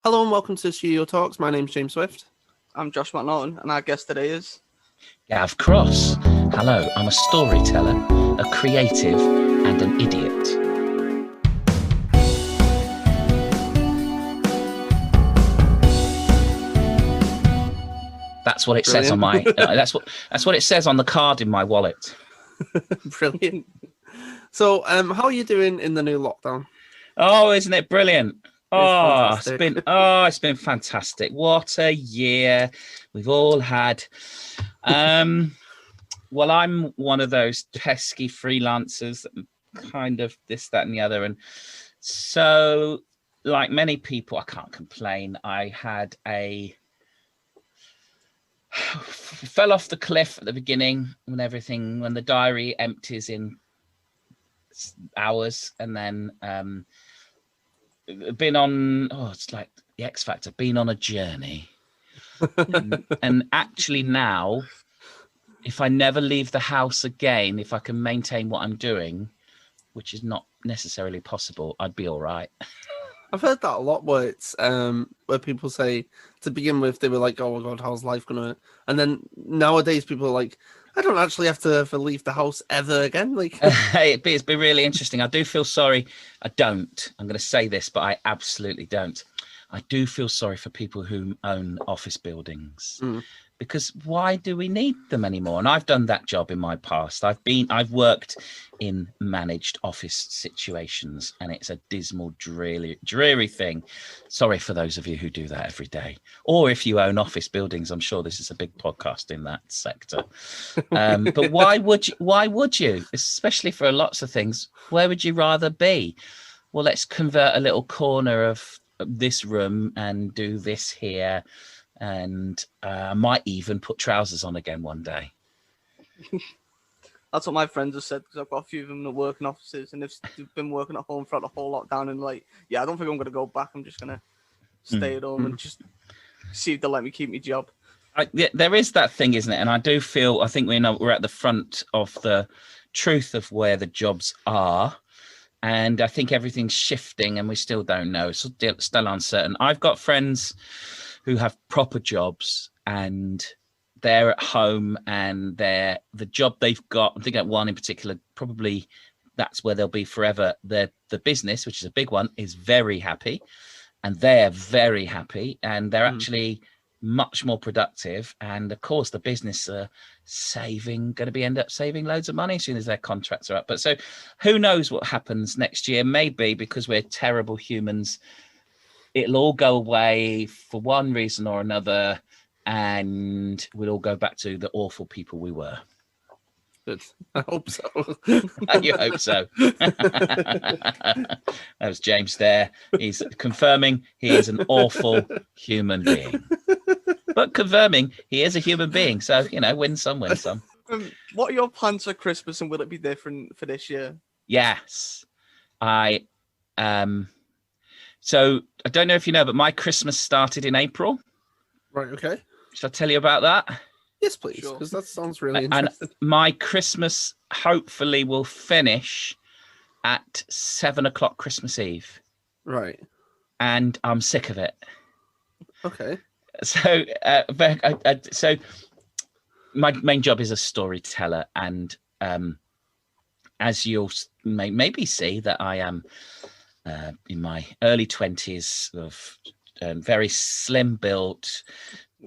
Hello and welcome to Studio Talks. My name's James Swift. I'm Josh McNorton, and our guest today is Gav Cross. Hello, I'm a storyteller, a creative, and an idiot. That's what it says on my. That's what it says on the card in my wallet. Brilliant. So, how are you doing in the new lockdown? Oh, isn't it brilliant? It's It's been fantastic. What a year we've all had. Well, I'm one of those pesky freelancers that kind of this, that, and the other. And so, like many people, I can't complain. I had fell off the cliff at the beginning when the diary empties in hours, and then been on, it's like the X Factor, been on a journey. and actually now, if I never leave the house again, if I can maintain what I'm doing, which is not necessarily possible, I'd be all right. I've heard that a lot where it's where people say to begin with they were like, oh my god, how's life gonna, and then nowadays people are like, I don't actually have to leave the house ever again. Like it's been really interesting. I do feel sorry. I'm going to say this, but I absolutely don't. I do feel sorry for people who own office buildings. Because why do we need them anymore? And I've done that job in my past. I've worked in managed office situations, and it's a dismal, dreary thing. Sorry for those of you who do that every day, or if you own office buildings. I'm sure this is a big podcast in that sector. But why would you? Especially for lots of things. Where would you rather be? Well, let's convert a little corner of this room and do this here. And I might even put trousers on again one day. That's what my friends have said, because I've got a few of them that work in offices, and they've been working at home throughout the whole lockdown, and like, yeah, I don't think I'm going to go back. I'm just going to stay at home and just see if they'll let me keep my job. There is that thing, isn't it? And I think we're at the front of the truth of where the jobs are. And I think everything's shifting, and we still don't know. It's still uncertain. I've got friends who have proper jobs, and they're at home, and the job they've got, I think that one in particular, probably that's where they'll be forever. The business, which is a big one, is very happy, and they're very happy, and they're actually much more productive. And of course, the business are going to end up saving loads of money as soon as their contracts are up. But so who knows what happens next year? Maybe because we're terrible humans, it'll all go away for one reason or another, and we'll all go back to the awful people we were. Good. I hope so. You hope so. That was James there. He's confirming he is an awful human being. But confirming he is a human being. So, win some, win some. What are your plans for Christmas, and will it be different for this year? Yes. So I don't know if you know, but my Christmas started in April. Right, okay. Should I tell you about that? Yes, please, because that sounds really interesting. And my Christmas hopefully will finish at 7:00 Christmas Eve. Right. And I'm sick of it. Okay. So, so my main job is a storyteller, and as you'll maybe see, that I am in my early 20s, of very slim built,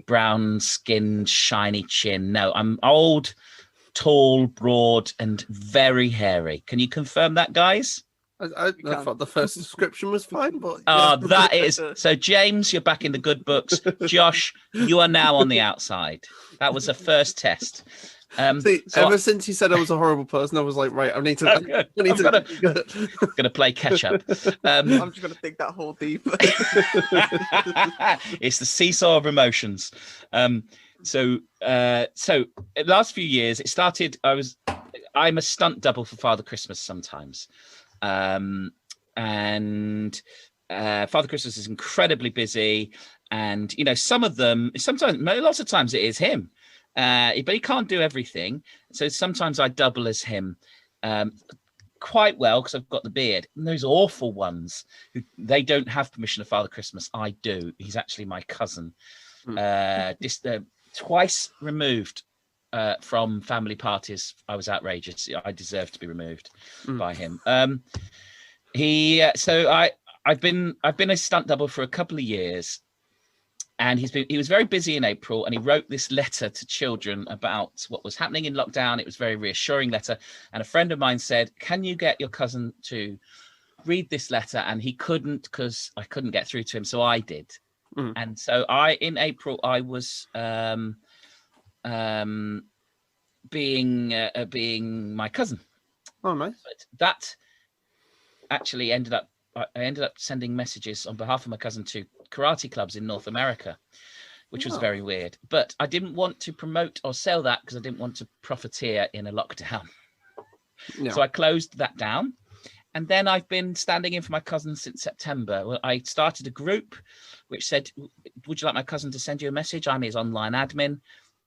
brown skinned, shiny chin. No, I'm old, tall, broad, and very hairy. Can you confirm that, guys? I thought the first description was fine, but that is so. James, you're back in the good books. Josh, you are now on the outside. That was a first test. Since you said I was a horrible person, I was like, right, I need to. Gonna play catch up. I'm just gonna dig that hole deeper. It's the seesaw of emotions. So the last few years, it started. I'm a stunt double for Father Christmas sometimes, and Father Christmas is incredibly busy, and lots of times it is him. But he can't do everything, so sometimes I double as him. quite well because I've got the beard. And those awful ones who they don't have permission of Father Christmas. I do. He's actually my cousin. Twice removed from family parties. I was outrageous. I deserve to be removed by him. I've been a stunt double for a couple of years, and he was very busy in April, and he wrote this letter to children about what was happening in lockdown. It was a very reassuring letter, and a friend of mine said, "Can you get your cousin to read this letter?" And he couldn't, because I couldn't get through to him, so I did. And so in April I was being my cousin. Oh, nice. But that actually I ended up sending messages on behalf of my cousin to karate clubs in North America, which was very weird. But I didn't want to promote or sell that because I didn't want to profiteer in a lockdown. So I closed that down. And then I've been standing in for my cousin since September. Well, I started a group which said, "Would you like my cousin to send you a message? I'm his online admin."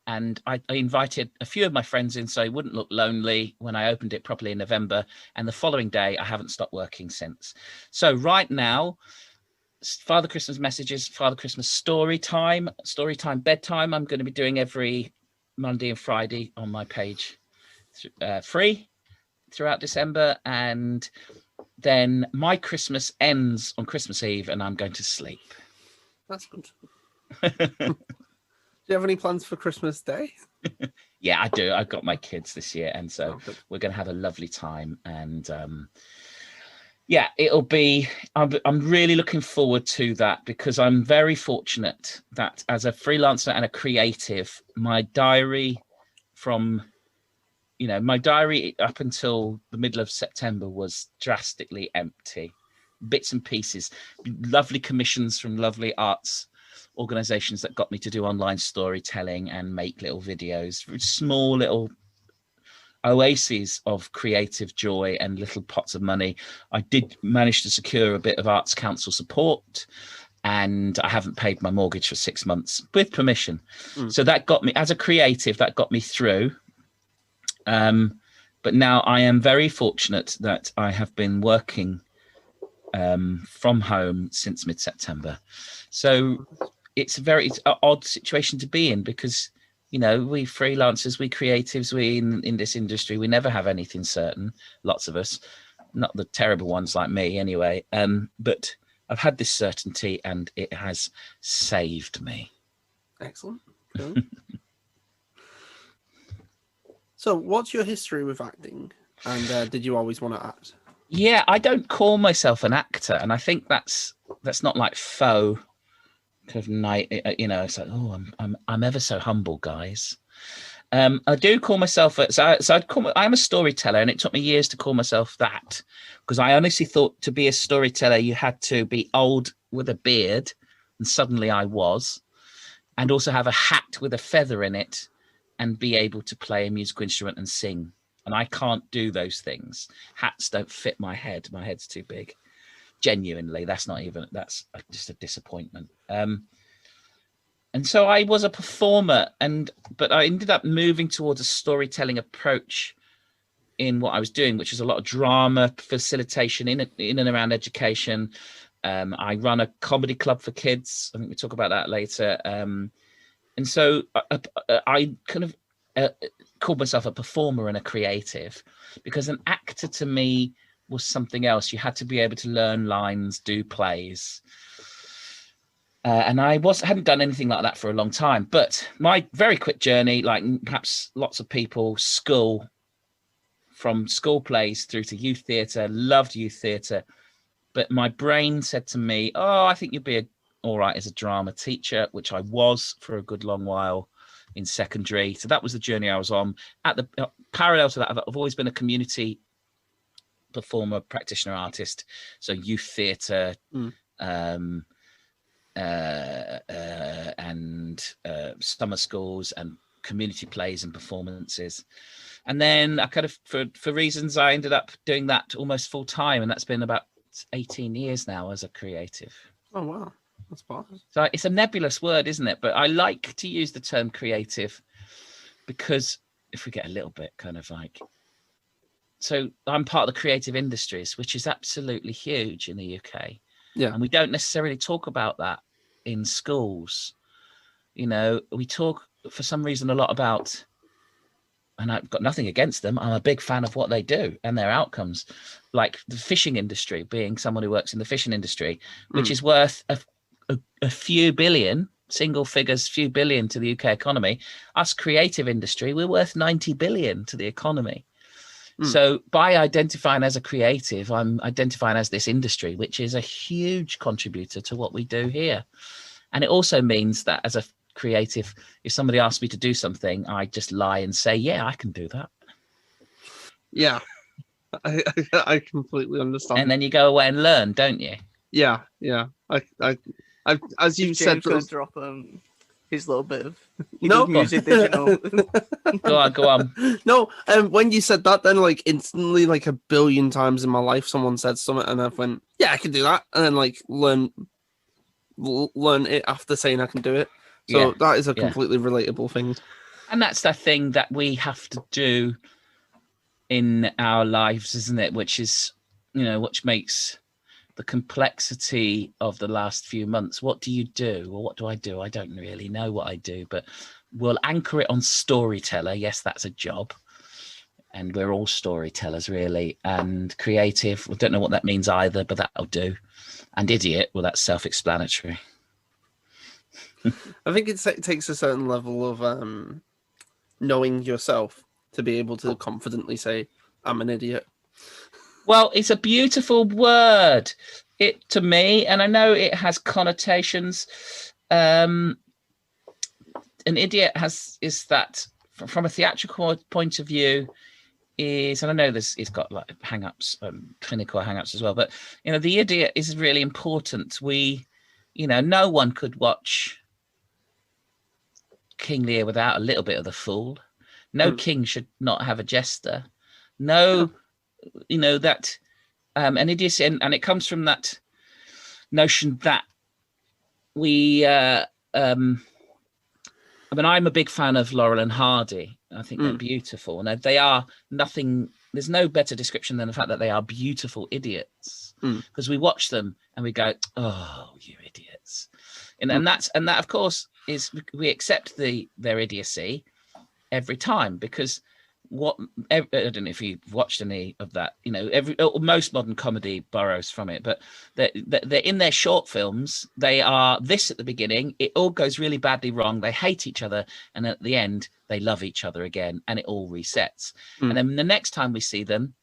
And I invited a few of my friends in so he wouldn't look lonely when I opened it properly in November. And the following day, I haven't stopped working since. So right now, Father Christmas messages, Father Christmas story time bedtime, I'm going to be doing every Monday and Friday on my page, free throughout December. And then my Christmas ends on Christmas Eve and I'm going to sleep. That's good. Do you have any plans for Christmas Day? Yeah, I do. I've got my kids this year, and so we're going to have a lovely time. And yeah, it'll be. I'm really looking forward to that because I'm very fortunate that as a freelancer and a creative, my diary up until the middle of September was drastically empty. Bits and pieces, lovely commissions from lovely arts organizations that got me to do online storytelling and make little videos, small little oases of creative joy and little pots of money. I did manage to secure a bit of Arts Council support, and I haven't paid my mortgage for 6 months with permission. So that got me, as a creative, that got me through. But now I am very fortunate that I have been working from home since mid-September. So it's an odd situation to be in because, we freelancers, we creatives, we in this industry, we never have anything certain. Lots of us, not the terrible ones like me anyway. But I've had this certainty and it has saved me. Excellent. Cool. So what's your history with acting? And did you always want to act? Yeah, I don't call myself an actor. And I think that's not like faux kind of night, it's like, oh, I'm ever so humble, guys. I do call myself I'm a storyteller, and it took me years to call myself that because I honestly thought to be a storyteller you had to be old with a beard, and suddenly I was, and also have a hat with a feather in it and be able to play a musical instrument and sing. And I can't do those things. Hats don't fit my head. My head's too big. Genuinely, that's just a disappointment. And so I was a performer, but I ended up moving towards a storytelling approach in what I was doing, which is a lot of drama facilitation in and around education. I run a comedy club for kids. I think we talk about that later. And so I kind of called myself a performer and a creative, because an actor to me was something else. You had to be able to learn lines, do plays. And I hadn't done anything like that for a long time. But my very quick journey, like perhaps lots of people, from school plays through to youth theatre, loved youth theatre. But my brain said to me, I think you'd be all right as a drama teacher, which I was for a good long while in secondary. So that was the journey I was on. Parallel to that, I've always been a community performer, practitioner, artist. So youth theatre, and summer schools and community plays and performances. And then I kind of, for reasons, I ended up doing that almost full time. And that's been about 18 years now as a creative. Oh, wow. That's fun. So it's a nebulous word, isn't it? But I like to use the term creative because if we get a little bit kind of like so I'm part of the creative industries, which is absolutely huge in the UK. Yeah. And we don't necessarily talk about that in schools. You know, we talk for some reason a lot about, and I've got nothing against them. I'm a big fan of what they do and their outcomes, like the fishing industry, being someone who works in the fishing industry, which is worth a few billion, single figures, few billion to the UK economy. Us creative industry, we're worth 90 billion to the economy. So by identifying as a creative, I'm identifying as this industry, which is a huge contributor to what we do here. And it also means that as a creative, if somebody asks me to do something, I just lie and say, yeah, I can do that. Yeah. I completely understand. And then you go away and learn, don't you? Yeah. I as you said, James gonna drop his little bit of No. music, did you know? Go on. No, when you said that, then like instantly, like a billion times in my life, someone said something, and I went, "Yeah, I can do that," and then like learn it after saying I can do it. So that is a completely relatable thing. And that's the thing that we have to do in our lives, isn't it? Which is, you know, which makes the complexity of the last few months. What do you do? Or what do I do? I don't really know what I do, but we'll anchor it on storyteller. Yes, that's a job. And we're all storytellers, really. And creative, we don't know what that means either, but that'll do. And idiot, well, that's self-explanatory. I think it takes a certain level of knowing yourself to be able to confidently say, I'm an idiot. Well, it's a beautiful word, it to me, and I know it has connotations. An idiot is that from a theatrical point of view is, and I know it's got like hang-ups, clinical hang-ups as well, but you know, the idiot is really important. No one could watch King Lear without a little bit of the fool. No king should not have a jester. No. You know, that an idiocy, and it comes from that notion that we I'm a big fan of Laurel and Hardy. I think they're beautiful, and they are nothing. There's no better description than the fact that they are beautiful idiots, because we watch them and we go, oh, you idiots. And that of course is, we accept their idiocy every time, because I don't know if you've watched any of that, you know, most modern comedy borrows from it, but they're in their short films, they are this at the beginning, it all goes really badly wrong, they hate each other, and at the end they love each other again, and it all resets. And then the next time we see them,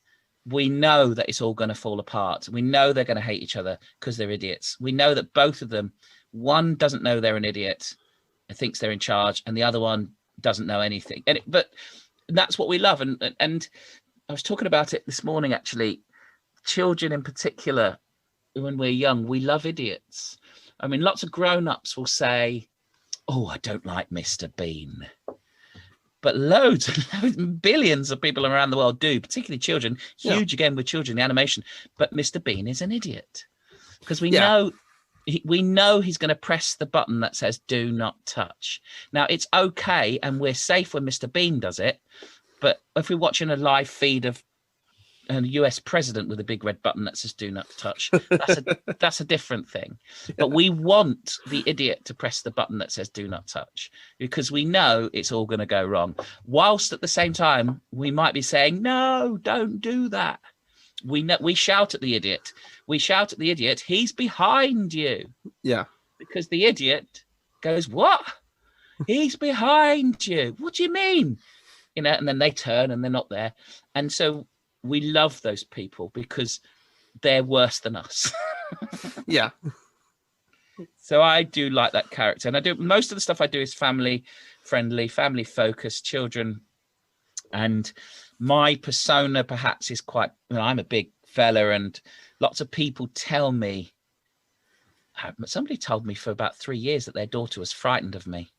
we know that it's all going to fall apart. We know they're going to hate each other because they're idiots. We know that both of them, one doesn't know they're an idiot and thinks they're in charge, and the other one doesn't know anything. But that's what we love. And I was talking about it this morning, actually. Children in particular, when we're young, we love idiots. I mean, lots of grown-ups will say, oh, I don't like Mr. Bean. But loads, billions of people around the world do, particularly children. Huge again with children, the animation. But Mr. Bean is an idiot. Because we know he's going to press the button that says do not touch. Now, it's okay and we're safe when Mr. Bean does it, but if we're watching a live feed of a US president with a big red button that says do not touch, that's a different thing. But we want the idiot to press the button that says do not touch, because we know it's all going to go wrong, whilst at the same time we might be saying, no, don't do that. We shout at the idiot. We shout at the idiot, he's behind you. Yeah. Because the idiot goes, what? He's behind you. What do you mean? You know, and then they turn and they're not there. And so we love those people because they're worse than us. Yeah. So I do like that character. And I do, most of the stuff I do is family friendly, family focused, children. And my persona perhaps is quite, I'm a big fella, and lots of people tell me, somebody told me for about 3 years that their daughter was frightened of me.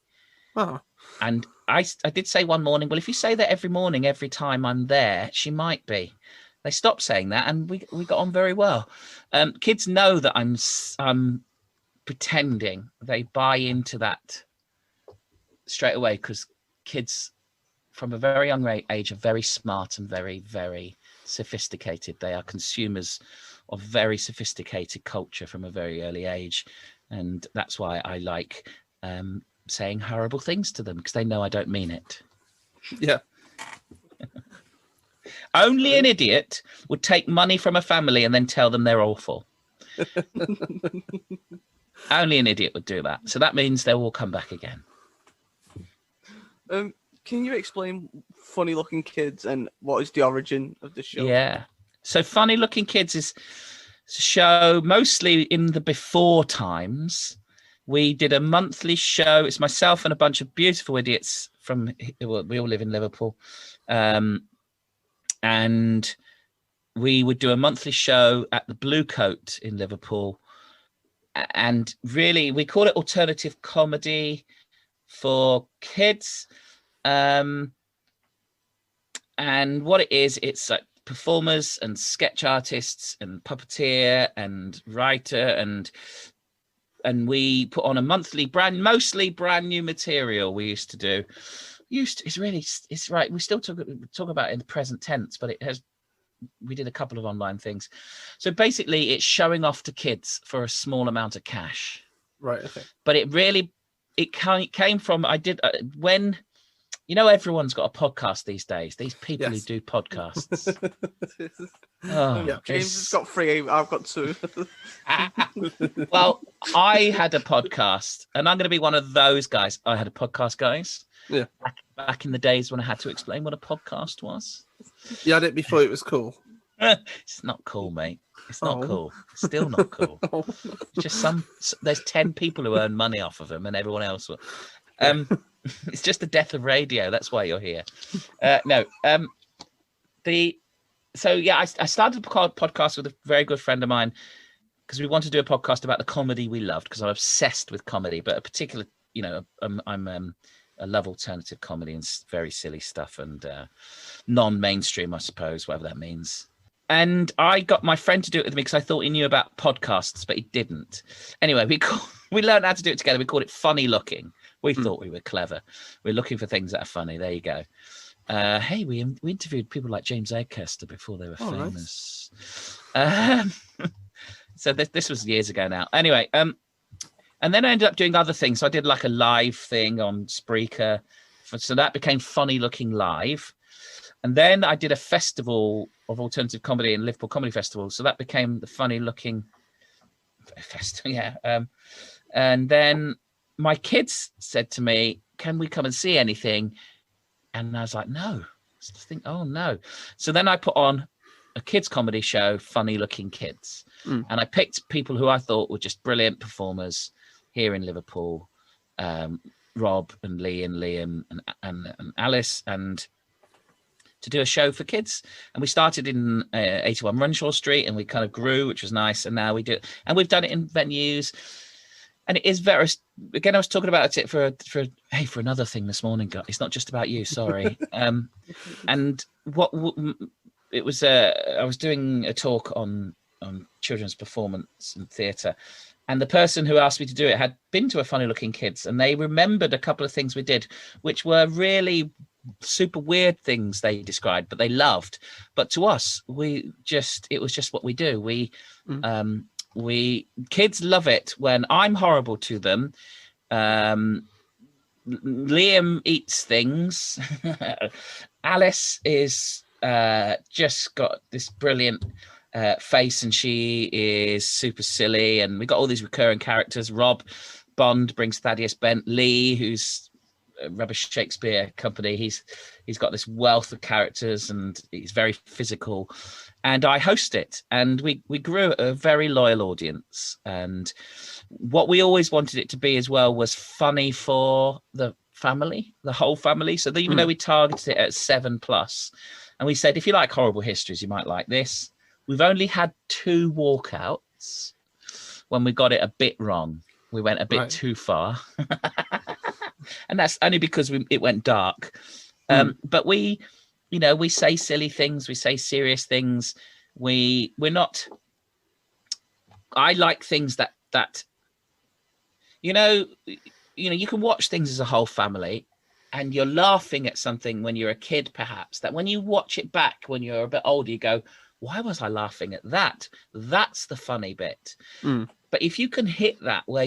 Oh. And I did say one morning, well, if you say that every morning, every time I'm there, she might be. They stopped saying that, and we got on very well. Kids know that I'm pretending. They buy into that straight away, because kids from a very young age are very smart and very, very sophisticated. They are consumers of very sophisticated culture from a very early age, and that's why I like saying horrible things to them, because they know I don't mean it. Yeah. Only an idiot would take money from a family and then tell them they're awful. Only an idiot would do that. So that means they will come back again. Can you explain Funny Looking Kids and what is the origin of the show? Yeah. So Funny Looking Kids is a show mostly in the before times. We did a monthly show. It's myself and a bunch of beautiful idiots we all live in Liverpool. And we would do a monthly show at the Blue Coat in Liverpool. And really, we call it alternative comedy for kids. And what it is, it's like performers and sketch artists and puppeteer and writer, and we put on a monthly mostly brand new material. We used to do. It's right. We still talk about it in the present tense, but we did a couple of online things. So basically it's showing off to kids for a small amount of cash. Right. Okay. But it came from, when, everyone's got a podcast these days, these people who do podcasts. James has got 3, I've got 2. Well, I had a podcast, and I'm going to be one of those guys. I had a podcast, guys. Yeah. Back in the days when I had to explain what a podcast was. You had it before it was cool. It's not cool, mate. It's not cool. It's still not cool. It's just there's 10 people who earn money off of them, and everyone else will. It's just the death of radio. That's why you're here. I started a podcast with a very good friend of mine because we wanted to do a podcast about the comedy we loved, because I'm obsessed with comedy, but a particular, I love alternative comedy and very silly stuff and non-mainstream, I suppose, whatever that means. And I got my friend to do it with me because I thought he knew about podcasts, but he didn't. Anyway, we learned how to do it together. We called it Funny Looking. We thought we were clever. We're looking for things that are funny. There you go. Hey, we interviewed people like James Acaster before they were famous. Nice. So this was years ago now. Anyway, and then I ended up doing other things. So I did like a live thing on Spreaker. So that became Funny Looking Live. And then I did a festival of alternative comedy in Liverpool Comedy Festival. So that became the Funny Looking Festival. Yeah. And then my kids said to me, can we come and see anything? And I was like, no. Oh, no. So then I put on a kids comedy show, Funny Looking Kids. And I picked people who I thought were just brilliant performers here in Liverpool, Rob and Lee and Liam and Alice, and to do a show for kids. And we started in 81 Runshaw Street, and we kind of grew, which was nice. And now we do, and we've done it in venues. And it is very, again, I was talking about it for another thing this morning, guys. It's not just about you, sorry. And what it was, I was doing a talk on children's performance and theatre. And the person who asked me to do it had been to a Funny Looking Kids, and they remembered a couple of things we did, which were really super weird things they described, but they loved. But to us, it was just what we do. Kids love it when I'm horrible to them. Liam eats things. Alice is just got this brilliant face, and she is super silly, and we got all these recurring characters. Rob Bond brings Thaddeus Bent. Lee, who's Rubbish Shakespeare Company, he's got this wealth of characters, and he's very physical. And I host it, and we grew a very loyal audience. And what we always wanted it to be as well was funny for the family, the whole family. So that even though we targeted it at 7+, and we said, if you like horrible histories, you might like this. We've only had 2 walkouts when we got it a bit wrong. We went a bit too far. And that's only because it went dark. But we say silly things. We say serious things. We're not... I like things that you can watch things as a whole family, and you're laughing at something when you're a kid, perhaps, that when you watch it back when you're a bit older, you go, why was I laughing at that? That's the funny bit. But if you can hit that where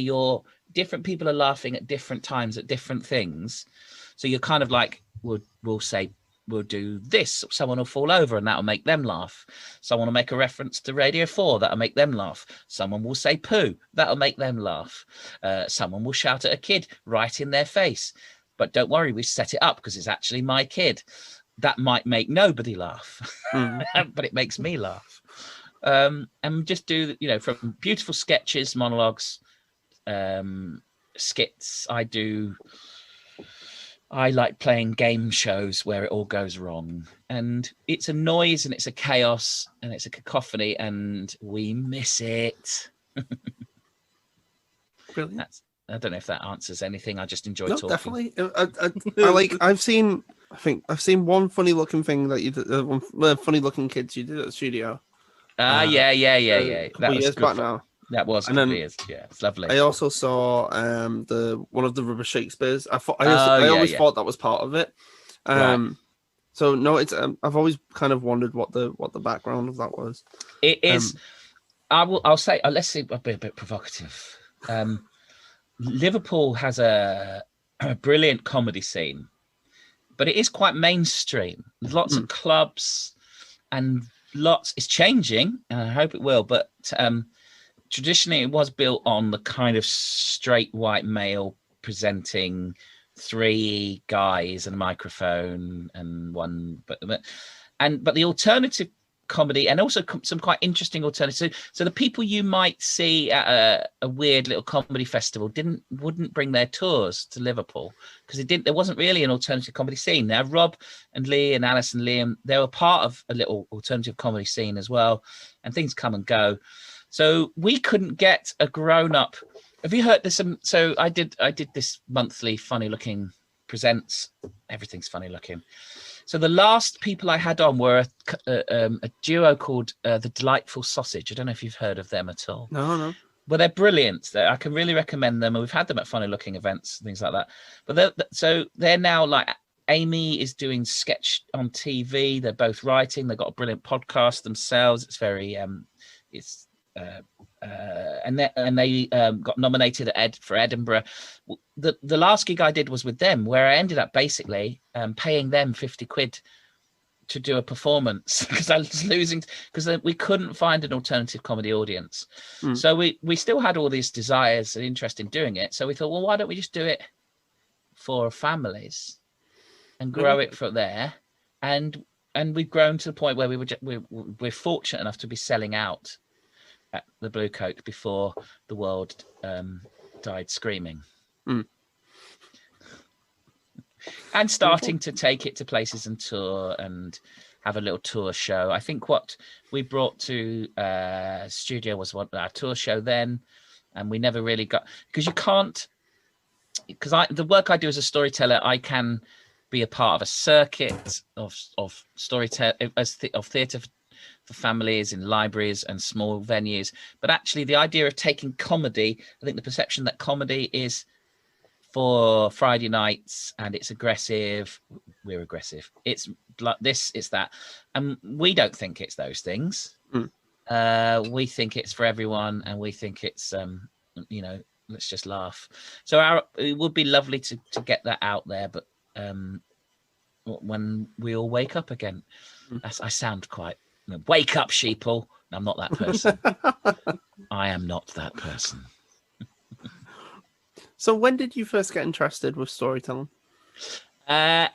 different people are laughing at different times at different things, so you're kind of like, we'll say, we'll do this, someone will fall over and that'll make them laugh. Someone will make a reference to Radio 4, that'll make them laugh. Someone will say poo, that'll make them laugh. Someone will shout at a kid right in their face. But don't worry, we set it up because it's actually my kid. That might make nobody laugh, but it makes me laugh. And just do, from beautiful sketches, monologues, skits. I like playing game shows where it all goes wrong. And it's a noise and it's a chaos and it's a cacophony and we miss it. Brilliant. I don't know if that answers anything. I just enjoy talking. Definitely. I've seen one funny looking thing that you did, funny looking kids you did at the studio. Yeah. That was years back now. That was and then, years. Yeah, it's lovely. I also saw one of the Rubber Shakespeare's. I always thought that was part of it. Right. So no, it's I've always kind of wondered what the background of that was. It is. I'll say. Let's see. I'll be a bit provocative. Liverpool has a brilliant comedy scene, but it is quite mainstream. There's lots of clubs and it's changing, and I hope it will, but traditionally it was built on the kind of straight white male presenting, 3 guys and a microphone and one, but the alternative comedy, and also some quite interesting alternatives. So the people you might see at a weird little comedy festival wouldn't bring their tours to Liverpool because there wasn't really an alternative comedy scene. Now Rob and Lee and Alice and Liam, they were part of a little alternative comedy scene as well, and things come and go. So we couldn't get a grown-up. Have you heard this? So I did this monthly Funny Looking Presents. Everything's funny looking. So the last people I had on were a duo called The Delightful Sausage. I don't know if you've heard of them at all. No. Well, they're brilliant. I can really recommend them. And we've had them at funny looking events, things like that. But they're now like, Amy is doing sketch on TV. They're both writing. They've got a brilliant podcast themselves. It's very, and they got nominated for Edinburgh. The last gig I did was with them, where I ended up basically paying them 50 quid to do a performance because I was losing, because we couldn't find an alternative comedy audience. So we still had all these desires and interest in doing it. So we thought, well, why don't we just do it for families and grow it from there? And we've grown to the point where we're fortunate enough to be selling out at the Blue Coat before the world died screaming. And starting to take it to places and tour and have a little tour show. I think what we brought to studio was our tour show then, and we never really got, because you can't, because the work I do as a storyteller, I can be a part of a circuit of storytelling, of theatre for families in libraries and small venues. But actually the idea of taking comedy, I think the perception that comedy is for Friday nights and it's aggressive, we're aggressive, it's like this, it's that, and we don't think it's those things. We think it's for everyone, and we think it's let's just laugh. So it would be lovely to get that out there, but when we all wake up again, I sound quite, wake up, sheeple. I'm not that person. I am not that person. So when did you first get interested with storytelling? I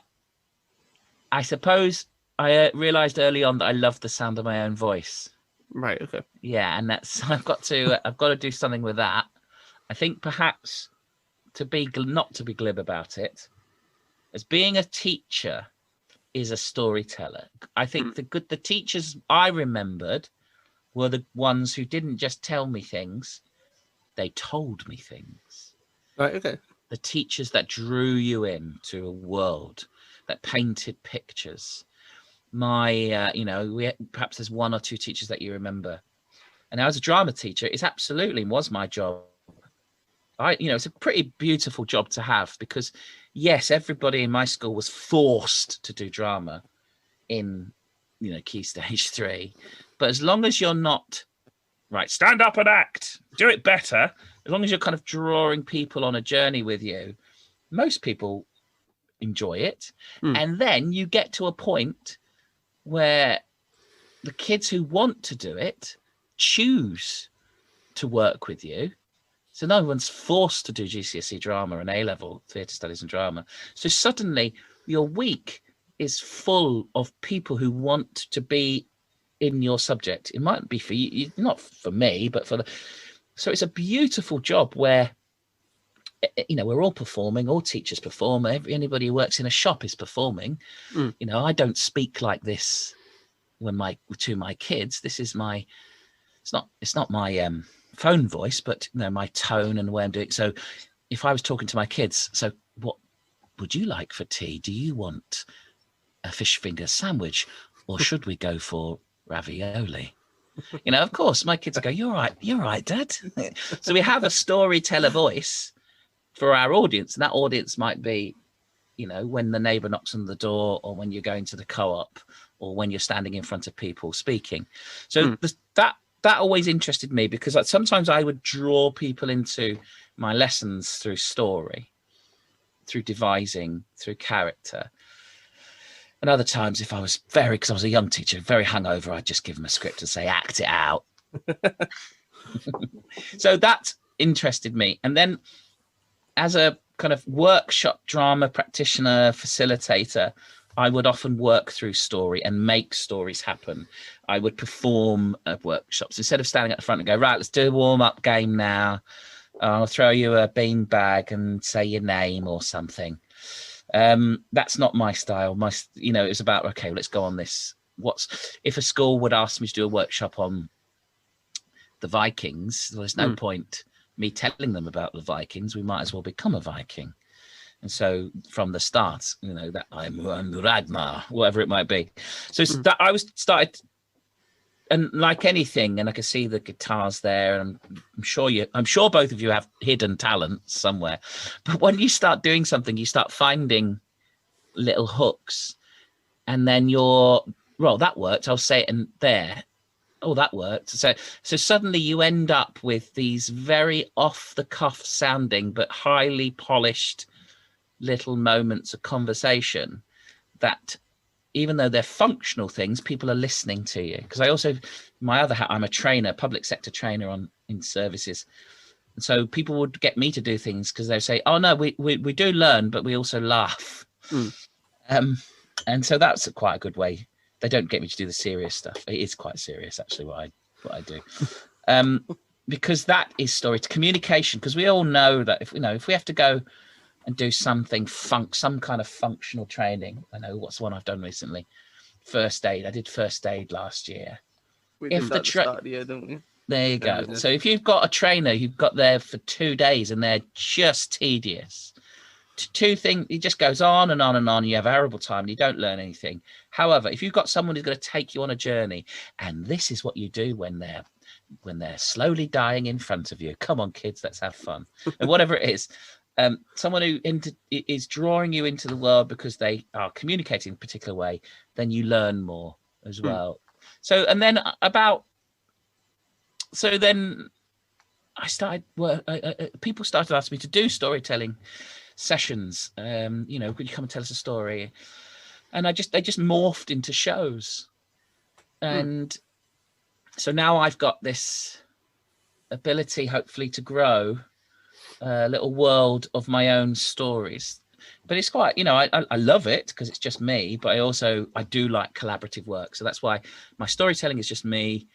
suppose I realized early on that I loved the sound of my own voice. Right. Okay. Yeah, and I've got to do something with that. I think perhaps not to be glib about it, as being a teacher is a storyteller. I think the teachers I remembered were the ones who didn't just tell me things, they told me things. Right, okay. The teachers that drew you into a world, that painted pictures. Perhaps there's one or two teachers that you remember. And as a drama teacher, it absolutely was my job. it's a pretty beautiful job to have, because yes, everybody in my school was forced to do drama in, Key Stage 3. But as long as you're not, right, stand up and act, do it better, as long as you're kind of drawing people on a journey with you, most people enjoy it. And then you get to a point where the kids who want to do it choose to work with you. So no one's forced to do GCSE drama and A-level theatre studies and drama. So suddenly your week is full of people who want to be in your subject. It might be for you, not for me, but so it's a beautiful job where, we're all performing, all teachers perform, anybody who works in a shop is performing. I don't speak like this to my kids. This is it's not my phone voice, but my tone and the way I'm doing it. So if I was talking to my kids, so what would you like for tea? Do you want a fish finger sandwich, or should we go for ravioli? Of course my kids will go, you're right, Dad. So we have a storyteller voice for our audience, and that audience might be, when the neighbor knocks on the door, or when you're going to the co-op, or when you're standing in front of people speaking. So that always interested me, because sometimes I would draw people into my lessons through story, through devising, through character. And other times, if I was because I was a young teacher, very hungover, I'd just give them a script and say, act it out. So that interested me. And then as a kind of workshop drama practitioner, facilitator, I would often work through story and make stories happen. I would perform at workshops instead of standing at the front and go, right, let's do a warm-up game now. I'll throw you a bean bag and say your name or something. That's not my style. It was about, okay, let's go on this. If a school would ask me to do a workshop on the Vikings, there's no point me telling them about the Vikings. We might as well become a Viking. And so from the start, that I'm Ragnar, whatever it might be. So that I started, and like anything, and I could see the guitars there, and I'm sure both of you have hidden talents somewhere. But when you start doing something, you start finding little hooks, and then that worked. I'll say it in there. Oh, that worked. So suddenly you end up with these very off the cuff sounding, but highly polished little moments of conversation that, even though they're functional things, people are listening to you. Because I also, my other hat, I'm a trainer, public sector trainer in services. And so people would get me to do things because they say, oh no, we do learn, but we also laugh. And so that's quite a good way. They don't get me to do the serious stuff. It is quite serious, actually, what I do. Because that is story to communication. Because we all know that if we have to go and do something some kind of functional training. I know what's one I've done recently. First aid. I did first aid last year. We did that at the start of the year, didn't we? There you go. So if you've got a trainer you've got there for 2 days and they're just tedious, two things, it just goes on and on and on. You have a horrible time and you don't learn anything. However, if you've got someone who's going to take you on a journey, and this is what you do when they're slowly dying in front of you. Come on, kids, let's have fun. And whatever it is. Someone who is drawing you into the world because they are communicating in a particular way, then you learn more as well. So then I started people started asking me to do storytelling sessions. Could you come and tell us a story? And they just morphed into shows. And so now I've got this ability, hopefully, to grow a little world of my own stories. But it's quite, I love it because it's just me, but I do like collaborative work. So that's why my storytelling is just me.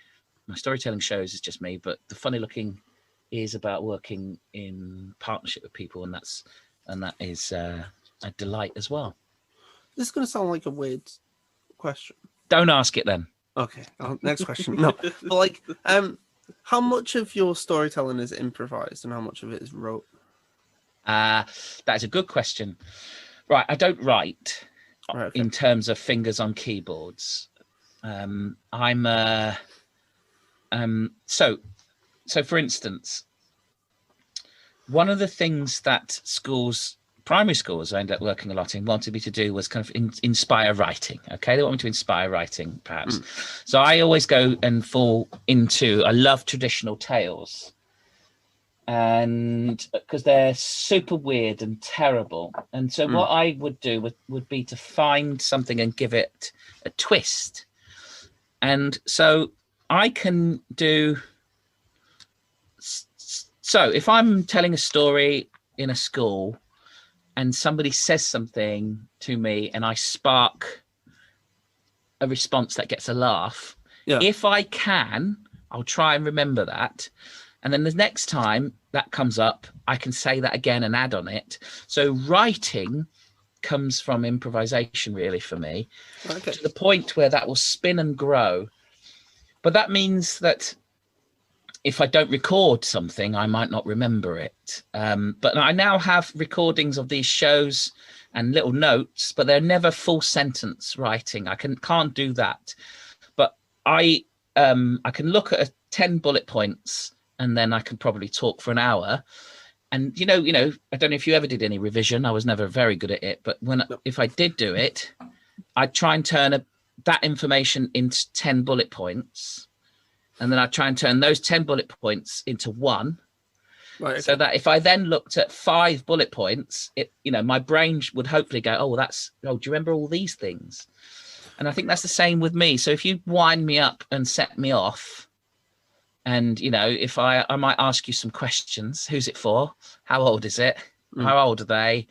My storytelling shows is just me, but the Funny Looking is about working in partnership with people, and that is a delight as well. This is going to sound like a weird question. Don't ask it then. Okay, next question. No, but how much of your storytelling is improvised and how much of it is wrote? That is a good question. Right, I don't write in terms of fingers on keyboards. So for instance, one of the things that primary schools I ended up working a lot in, wanted me to do was kind of inspire writing. Okay, they want me to inspire writing, perhaps. So I always go and fall into, I love traditional tales. And because they're super weird and terrible. And so what I would do would be to find something and give it a twist. And so I can do, so if I'm telling a story in a school and somebody says something to me and I spark a response that gets a laugh, if I can, I'll try and remember that. And then the next time that comes up, I can say that again and add on it. So writing comes from improvisation, really, for me, to the point where that will spin and grow. But that means that if I don't record something, I might not remember it. But I now have recordings of these shows and little notes, but they're never full sentence writing. I can't do that. But I can look at 10 bullet points, and then I can probably talk for an hour. And, I don't know if you ever did any revision. I was never very good at it. But if I did do it, I'd try and turn that information into 10 bullet points. And then I'd try and turn those 10 bullet points into one. Right, okay. So that if I then looked at 5 bullet points, my brain would hopefully go, do you remember all these things? And I think that's the same with me. So if you wind me up and set me off, and, if I might ask you some questions. Who's it for? How old is it? How old are they?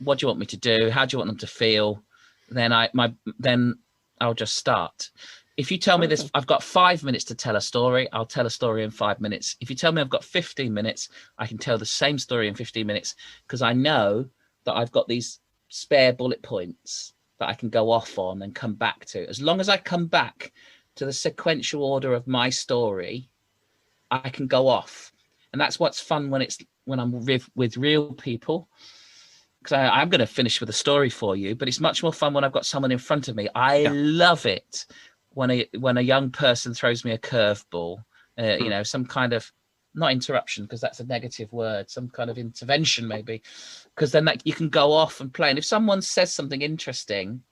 What do you want me to do? How do you want them to feel? Then I'll just start. If you tell me this, I've got 5 minutes to tell a story, I'll tell a story in 5 minutes. If you tell me I've got 15 minutes, I can tell the same story in 15 minutes, because I know that I've got these spare bullet points that I can go off on and come back to. As long as I come back to the sequential order of my story, I can go off. And that's what's fun when I'm with real people, because I'm going to finish with a story for you, but it's much more fun when I've got someone in front of me. I love it when a young person throws me a curveball, some kind of, not interruption, because that's a negative word, some kind of intervention maybe, because then you can go off and play. And if someone says something interesting,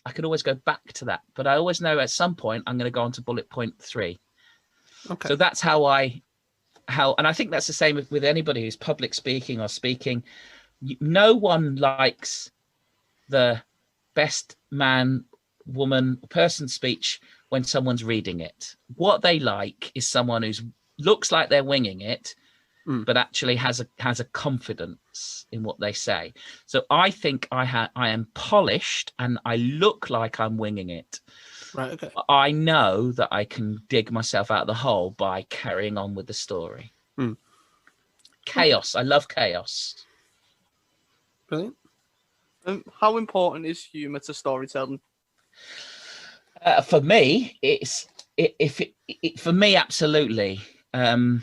I can always go back to that. But I always know at some point I'm going to go on to bullet point 3. Okay. So that's how, and I think that's the same with anybody who's public speaking or speaking. No one likes the best man, woman, person speech when someone's reading it. What they like is someone who looks like they're winging it, but actually has a confidence in what they say. So I think I am polished and I look like I'm winging it. Right. Okay. I know that I can dig myself out of the hole by carrying on with the story. Chaos. I love chaos. Brilliant. How important is humour to storytelling? For me, for me, absolutely. I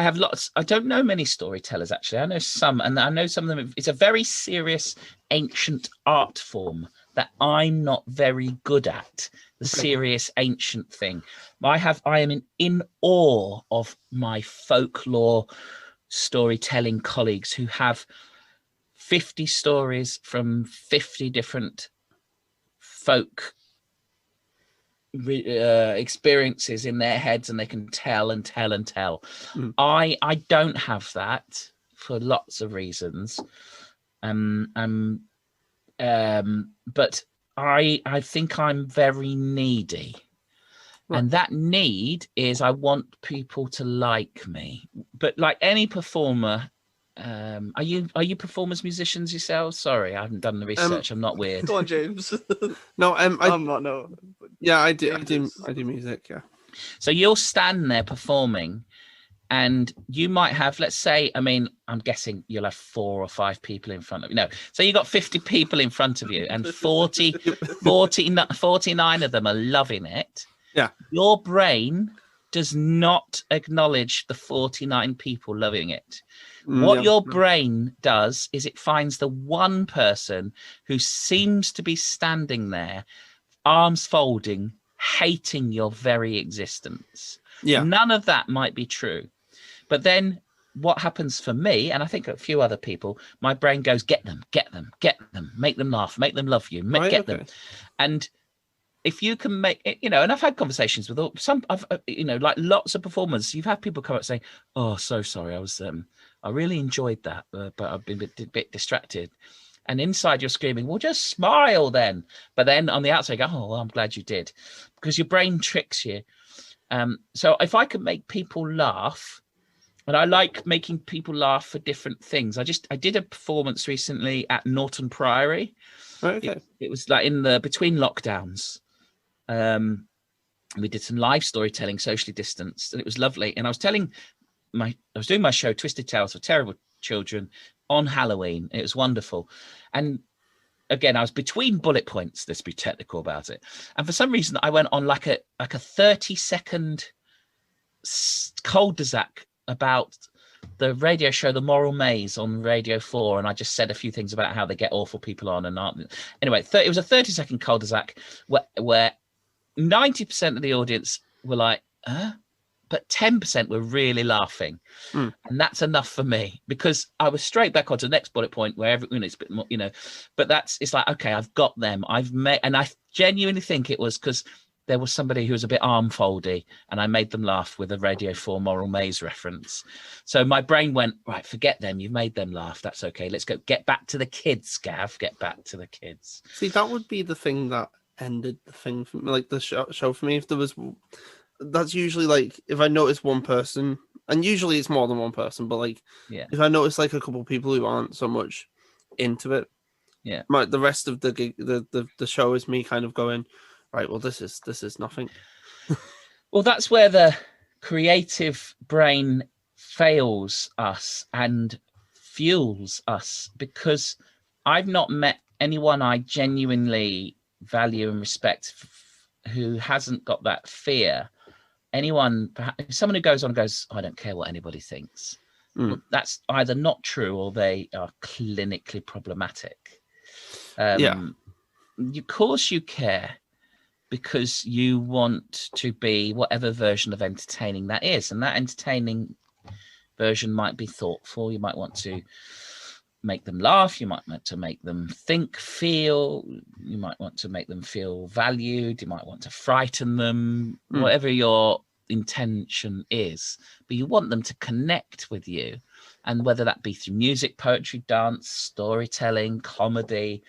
have lots. I don't know many storytellers, actually. I know some, and I know some of them. It's a very serious ancient art form that I'm not very good at. The serious ancient thing. I am in awe of my folklore storytelling colleagues who have 50 stories from 50 different folk experiences in their heads, and they can tell and tell and tell. I don't have that for lots of reasons. But I think I'm very needy. Right. And that need is I want people to like me. But like any performer, are you performers, musicians yourselves? Sorry, I haven't done the research. I'm not weird. Go on, James. No, I'm not. No. Yeah, I do music. Yeah. So you'll stand there performing, and you might have, let's say, I'm guessing you'll have 4 or 5 people in front of you. No, so you got 50 people in front of you, and 49 of them are loving it. Yeah. Your brain does not acknowledge the 49 people loving it. What your brain does is it finds the one person who seems to be standing there, arms folding, hating your very existence. Yeah. None of that might be true. But then what happens for me, and I think a few other people, my brain goes, get them, make them laugh, make them love you, get them. And if you can make it, you know, and I've had conversations with you know, like lots of performers, you've had people come up saying, oh, so sorry, I really enjoyed that, but I've been a bit distracted. And inside you're screaming, well, just smile then. But then on the outside, you go, oh, well, I'm glad you did, because your brain tricks you. So if I could make people laugh, and I like making people laugh for different things. I did a performance recently at Norton Priory. Okay. It was like between lockdowns. We did some live storytelling, socially distanced, and it was lovely. And I was doing my show, Twisted Tales for Terrible Children, on Halloween. It was wonderful. And again, I was between bullet points, let's be technical about it. And for some reason, I went on like a 30-second cul-de-sac about the radio show The Moral Maze on Radio 4, and I just said a few things about how they get awful people on and aren't. Anyway, it was a 30-second cul-de-sac where 90% of the audience were like, but 10% were really laughing. And that's enough for me, because I was straight back onto the next bullet point where everyone is a bit more, you know, but it's like, okay, I've got them. And I genuinely think it was because there was somebody who was a bit arm-foldy, and I made them laugh with a Radio 4 Moral Maze reference. So my brain went, right, forget them. You've made them laugh. That's okay. Let's go. Get back to the kids, Gav. Get back to the kids. See, that would be the thing that ended the thing for me, like the show for me. If there was, that's usually like, if I notice one person, and usually it's more than one person, but like, if I notice like a couple of people who aren't so much into it, the rest of the gig, the show is me kind of going, right, well, this is nothing. Well, that's where the creative brain fails us and fuels us, because I've not met anyone I genuinely value and respect who hasn't got that fear. Someone who goes on and goes, I don't care what anybody thinks. Well, that's either not true or they are clinically problematic. Of course you care, because you want to be whatever version of entertaining that is. And that entertaining version might be thoughtful. You might want to make them laugh. You might want to make them think, feel. You might want to make them feel valued. You might want to frighten them, whatever your intention is. But you want them to connect with you. And whether that be through music, poetry, dance, storytelling, comedy,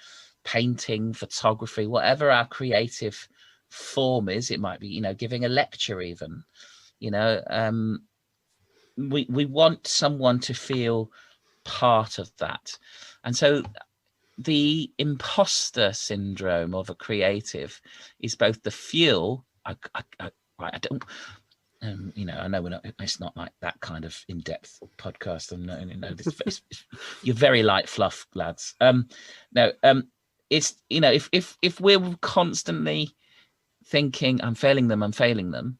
painting, photography, whatever our creative form is, it might be, you know, giving a lecture even, you know, we want someone to feel part of that. And so the imposter syndrome of a creative is both the fuel. I don't, you know, I know it's not like that kind of in-depth podcast, and you know, you're very light fluff, lads. It's, you know, if we're constantly thinking I'm failing them,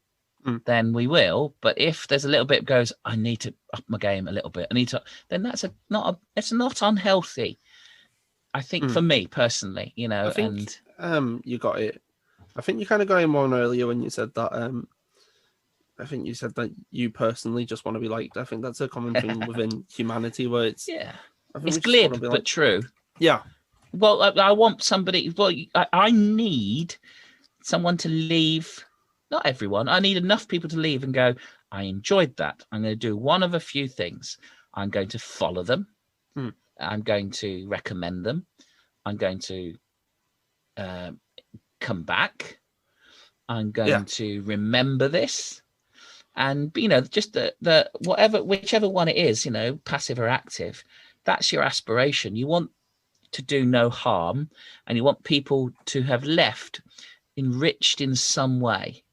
then we will. But if there's a little bit goes, I need to up my game a little bit, then it's not unhealthy. I think for me personally, you know, I think, you got it. I think you kind of got him on earlier when you said that. I think you said that you personally just want to be liked. I think that's a common thing within humanity, where it's it's glib but true. Yeah. Well, I want somebody. Well, I need someone to leave. Not everyone. I need enough people to leave and go, I enjoyed that. I'm going to do one of a few things. I'm going to follow them. I'm going to recommend them. I'm going to come back. I'm going to remember this. And, you know, just the whichever one it is, you know, passive or active, that's your aspiration. You want to do no harm, and you want people to have left enriched in some way.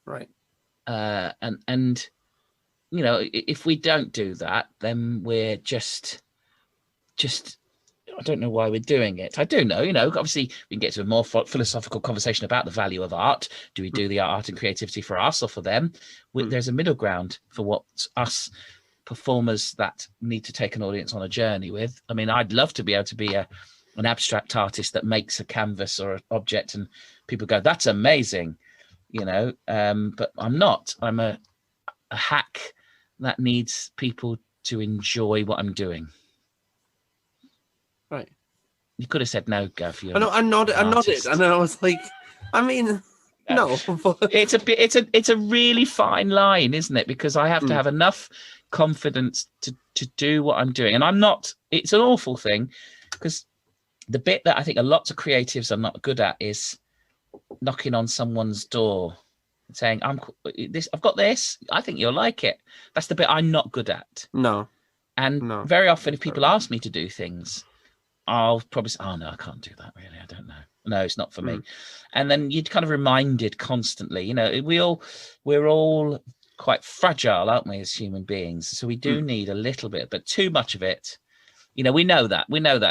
Right. And you know, if we don't do that, then we're just I don't know why we're doing it. I do know, you know, obviously we can get to a more philosophical conversation about the value of art. Do we do the art and creativity for us or for them? There's a middle ground for what us performers that need to take an audience on a journey with. I mean, I'd love to be able to be an abstract artist that makes a canvas or an object and people go, that's amazing, you know, but I'm not. I'm a hack that needs people to enjoy what I'm doing. Right. You could have said no, Gav. I know. I nodded, and then I was like, I mean, no. It's a really fine line, isn't it? Because I have to have enough confidence to do what I'm doing, and I'm not. It's an awful thing, because the bit that I think lots of creatives are not good at is knocking on someone's door and saying, I've got this. I think you'll like it. That's the bit I'm not good at. No. And very often, if people ask me to do things, I'll probably say, oh, no, I can't do that, really. I don't know. No, it's not for me. And then you're kind of reminded constantly, you know, we're all quite fragile, aren't we, as human beings? So we do need a little bit, but too much of it. You know, we know that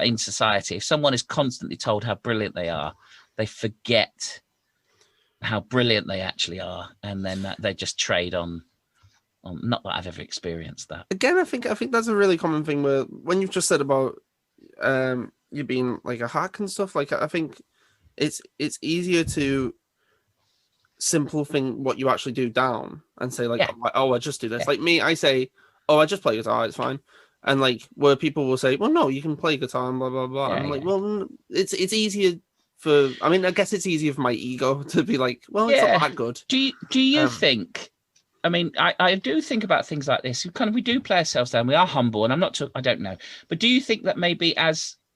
in society, if someone is constantly told how brilliant they are, they forget how brilliant they actually are. And then they just trade on. Not that I've ever experienced that. Again, I think that's a really common thing where when you've just said about you being like a hack and stuff, like I think it's easier to simple thing what you actually do down and say like, oh, I just do this. Like me, I say, oh, I just play guitar, it's fine. And like where people will say, well, no, you can play guitar and blah blah blah. I'm like, well, it's easier for. I mean, I guess it's easier for my ego to be like, well, it's not that good. Do you think? I mean, I do think about things like this. We do play ourselves down. We are humble, and I don't know. But do you think that maybe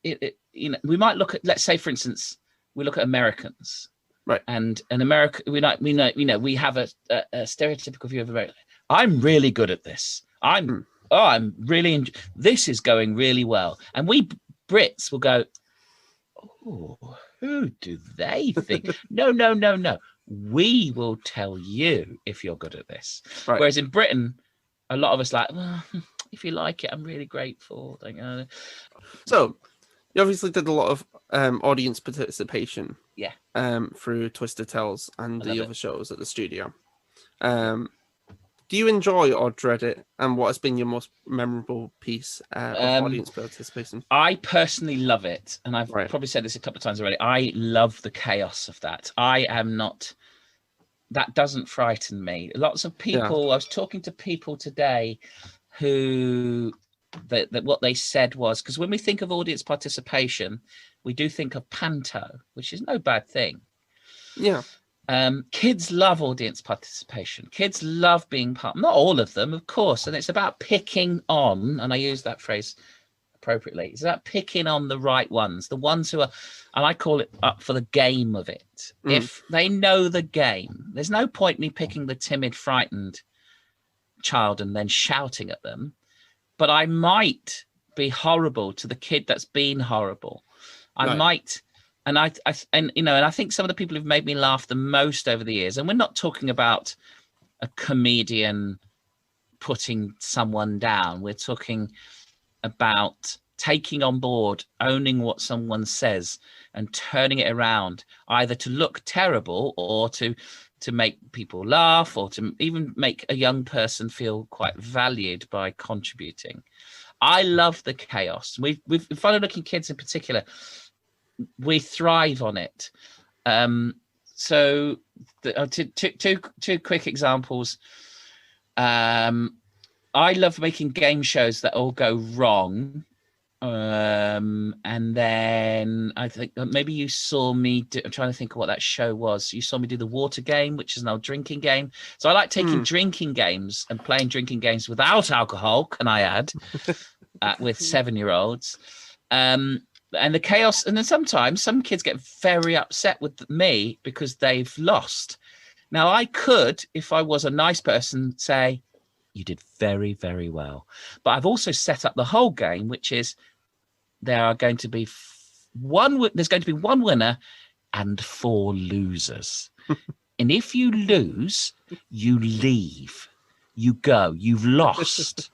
you know, we might look at, let's say, for instance, we look at Americans, right? And in America, we we have a stereotypical view of America. I'm really good at this. I'm really this is going really well, and we Brits will go, oh, who do they think? No. We will tell you if you're good at this. Right. Whereas in Britain, a lot of us like, well, if you like it, I'm really grateful. So you obviously did a lot of audience participation. Yeah. Through Twisted Tales and the other shows at the studio. Do you enjoy or dread it? And what has been your most memorable piece of audience participation? I personally love it. And I've probably said this a couple of times already. I love the chaos of that. That doesn't frighten me. Lots of people, I was talking to people today who, that what they said was, because when we think of audience participation, we do think of panto, which is no bad thing. Yeah. Kids love audience participation. Kids love being part. Not all of them, of course. And it's about picking on, and I use that phrase appropriately. It's about picking on the right ones, the ones who are, and I call it up for the game of it. If they know the game, there's no point me picking the timid, frightened child and then shouting at them. But I might be horrible to the kid that's been horrible. I might. And I think some of the people who've made me laugh the most over the years, and we're not talking about a comedian putting someone down. We're talking about taking on board, owning what someone says and turning it around, either to look terrible or to make people laugh, or to even make a young person feel quite valued by contributing. I love the chaos. We've Funny Looking Kids in particular, we thrive on it. So two quick examples. I love making game shows that all go wrong. And then I think maybe you saw me I'm trying to think of what that show was. You saw me do the water game, which is an old drinking game. So I like taking drinking games and playing drinking games without alcohol, can I add, with 7-year-olds. And the chaos, and then sometimes some kids get very upset with me because they've lost. Now, I could, if I was a nice person, say, you did very, very well. But I've also set up the whole game, which is there's going to be one winner and 4 losers. And if you lose, you leave. You go. You've lost.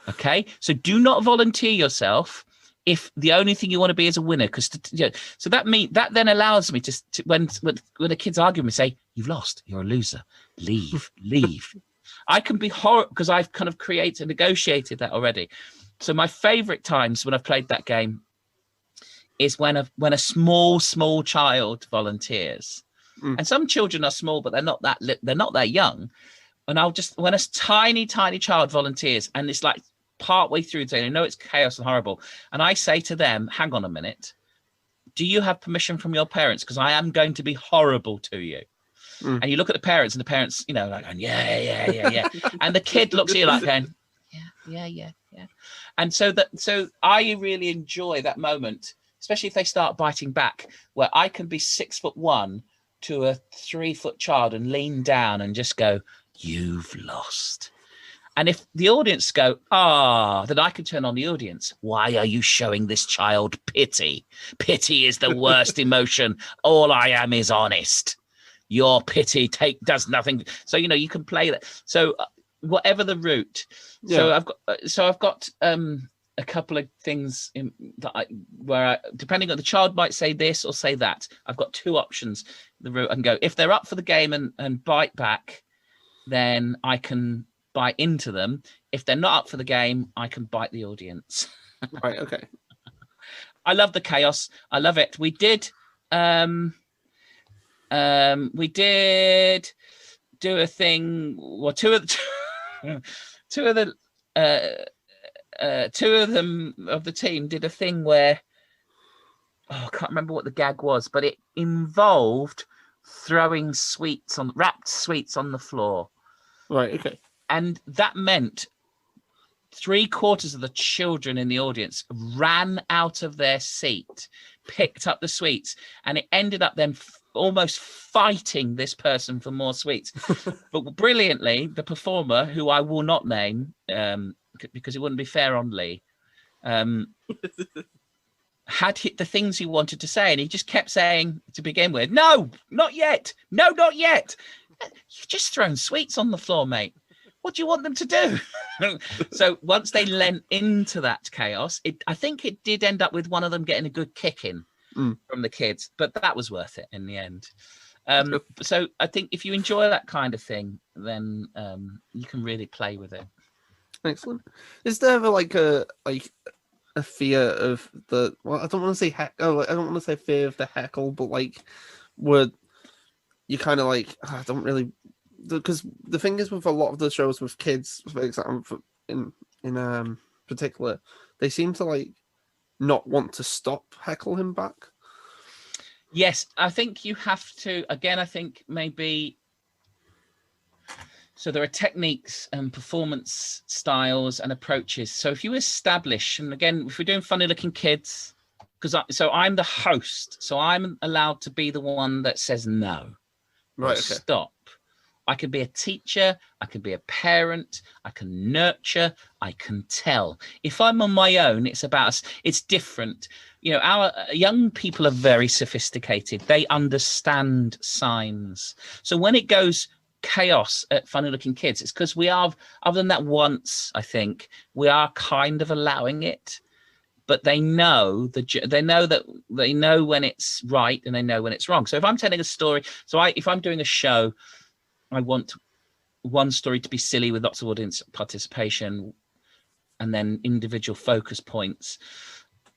Okay? So do not volunteer yourself if the only thing you want to be is a winner, because so that then allows me to when the kids argue with me, say, you've lost, you're a loser, leave. I can be horrible because I've kind of negotiated that already. So my favorite times when I've played that game is when a small child volunteers, and some children are small, but they're not that young. And when a tiny child volunteers, and it's like partway through saying, I know it's chaos and horrible. And I say to them, hang on a minute. Do you have permission from your parents? Because I am going to be horrible to you. Mm. And you look at the parents, and the parents, like going, yeah. And the kid looks at you like going, yeah. And so I really enjoy that moment, especially if they start biting back, where I can be 6'1" to a 3-foot child and lean down and just go, you've lost. And if the audience go, then I can turn on the audience. Why are you showing this child pity? Pity is the worst emotion. All I am is honest. Your pity does nothing. So, you can play that. So whatever the route. Yeah. So I've got a couple of things where depending on the child might say this or say that. I've got 2 options. The route I can go. If they're up for the game and bite back, then I can bite into them. If they're not up for the game, I can bite the audience. Right. Okay. I love the chaos. I love it. We did do a thing. Well, two of them of the team did a thing where I can't remember what the gag was, but it involved throwing wrapped sweets on the floor. Right. Okay. And that meant 3/4 of the children in the audience ran out of their seat, picked up the sweets, and it ended up them almost fighting this person for more sweets. But brilliantly, the performer, who I will not name because it wouldn't be fair on Lee, had hit the things he wanted to say, and he just kept saying to begin with, no, not yet. No, not yet. You've just thrown sweets on the floor, mate. What do you want them to do? So once they lent into that chaos, I think it did end up with one of them getting a good kick in from the kids, but that was worth it in the end. So I think if you enjoy that kind of thing, then you can really play with it. Excellent. Is there ever a fear of I don't want to say I don't want to say fear of the heckle, but where you kind of I don't really. Because the thing is with a lot of the shows with kids, for example, in particular, they seem to not want to stop heckle him back. Yes, I think you have to. Again, I think maybe. So there are techniques and performance styles and approaches. So if you establish, and again, if we're doing funny looking kids, so I'm the host, so I'm allowed to be the one that says no, right? Okay. Stop. I can be a teacher, I can be a parent, I can nurture, I can tell. If I'm on my own, it's different. Our young people are very sophisticated. They understand signs. So when it goes chaos at Funny Looking Kids, it's because we are, other than that once, I think, we are kind of allowing it. But they know they know when it's right and they know when it's wrong. So if I'm telling a story, if I'm doing a show, I want one story to be silly with lots of audience participation and then individual focus points.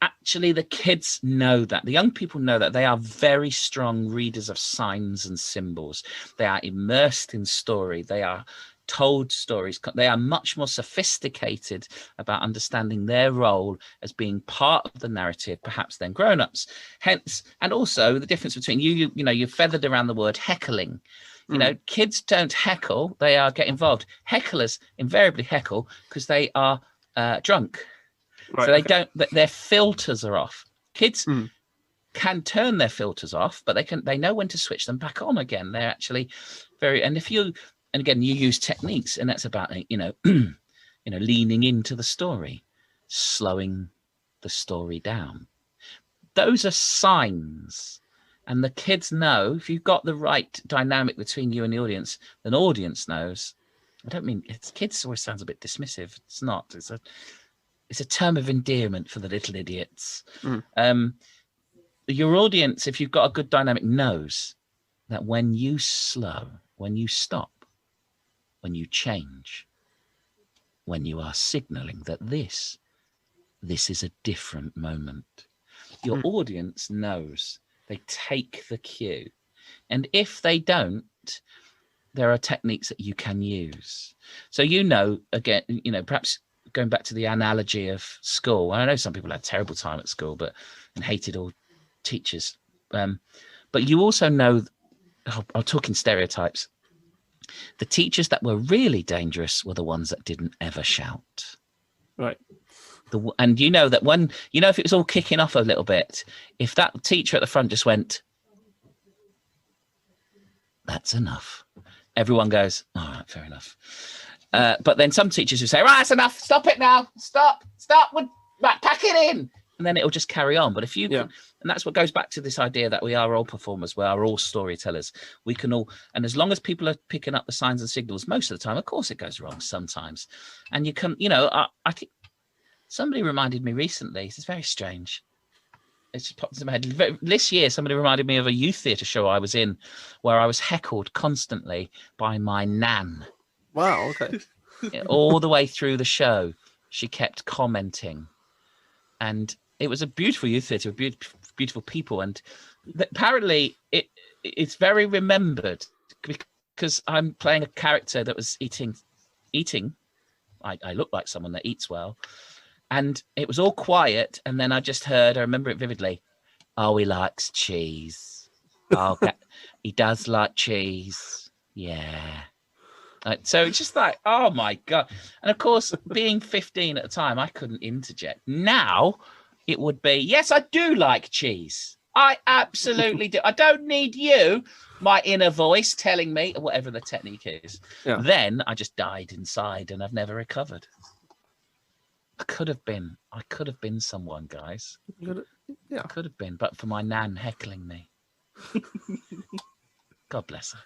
Actually, the kids know that. The young people know that. They are very strong readers of signs and symbols. They are immersed in story. They are told stories. They are much more sophisticated about understanding their role as being part of the narrative, perhaps than grown-ups. Hence, and also the difference between you've feathered around the word heckling. Kids don't heckle, they get involved. Hecklers invariably heckle because they are drunk. Right, so they don't, their filters are off. Kids can turn their filters off, but they know when to switch them back on again. They're actually and again, you use techniques, and that's about, leaning into the story, slowing the story down. Those are signs. And the kids know, if you've got the right dynamic between you and the audience, then audience knows. I don't mean kids always sounds a bit dismissive. It's not. It's a term of endearment for the little idiots. Your audience, if you've got a good dynamic, knows that when you slow, when you stop, when you change, when you are signaling that this is a different moment, your audience knows. They take the cue. And if they don't, there are techniques that you can use. So, again, perhaps going back to the analogy of school, I know some people had a terrible time at school, and hated all teachers. But you also know, I'm talking stereotypes. The teachers that were really dangerous were the ones that didn't ever shout. Right. And you know that when, if it was all kicking off a little bit, if that teacher at the front just went, that's enough, everyone goes, all right, fair enough. But then some teachers who say, right, that's enough, stop it now, stop, right, pack it in. And then it'll just carry on. But if you can, and that's what goes back to this idea that we are all performers, we are all storytellers. We can all, and as long as people are picking up the signs and signals, most of the time, of course it goes wrong sometimes. And you can, I think somebody reminded me recently, this is very strange. It just popped into my head. This year, somebody reminded me of a youth theatre show I was in where I was heckled constantly by my nan. Wow, okay. All the way through the show, she kept commenting. And it was a beautiful youth theatre, beautiful people. And apparently it's very remembered because I'm playing a character that was eating. I look like someone that eats well. And it was all quiet. And then I remember it vividly. Oh, he likes cheese. Oh, he does like cheese. Yeah. So it's just like, oh my God. And of course, being 15 at the time, I couldn't interject. Now it would be, yes, I do like cheese. I absolutely do. I don't need you, my inner voice, telling me, whatever the technique is. Yeah. Then I just died inside and I've never recovered. I could have been someone, guys. Yeah. I could have been, but for my nan heckling me. God bless her.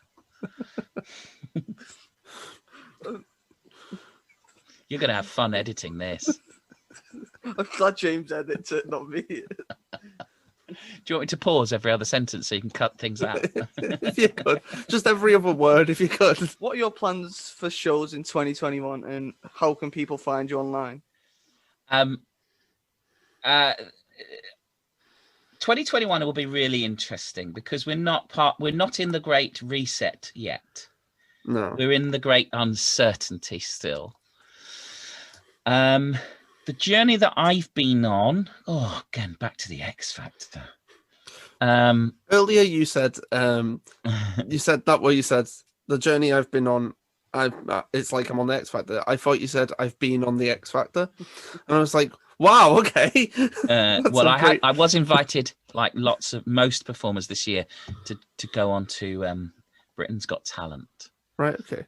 You're going to have fun editing this. I'm glad James edits it, not me. Do you want me to pause every other sentence so you can cut things out? If you could. Just every other word, if you could. What are your plans for shows in 2021 and how can people find you online? 2021 will be really interesting because we're not in the great reset yet. No. We're in the great uncertainty still. The journey that I've been on, again, back to the X Factor. Earlier you said, the journey I've been on, it's like I'm on the X Factor. I thought you said I've been on the X Factor. And I was like, wow, okay. Well, I was invited, like most performers this year, to go on to Britain's Got Talent. Right, okay.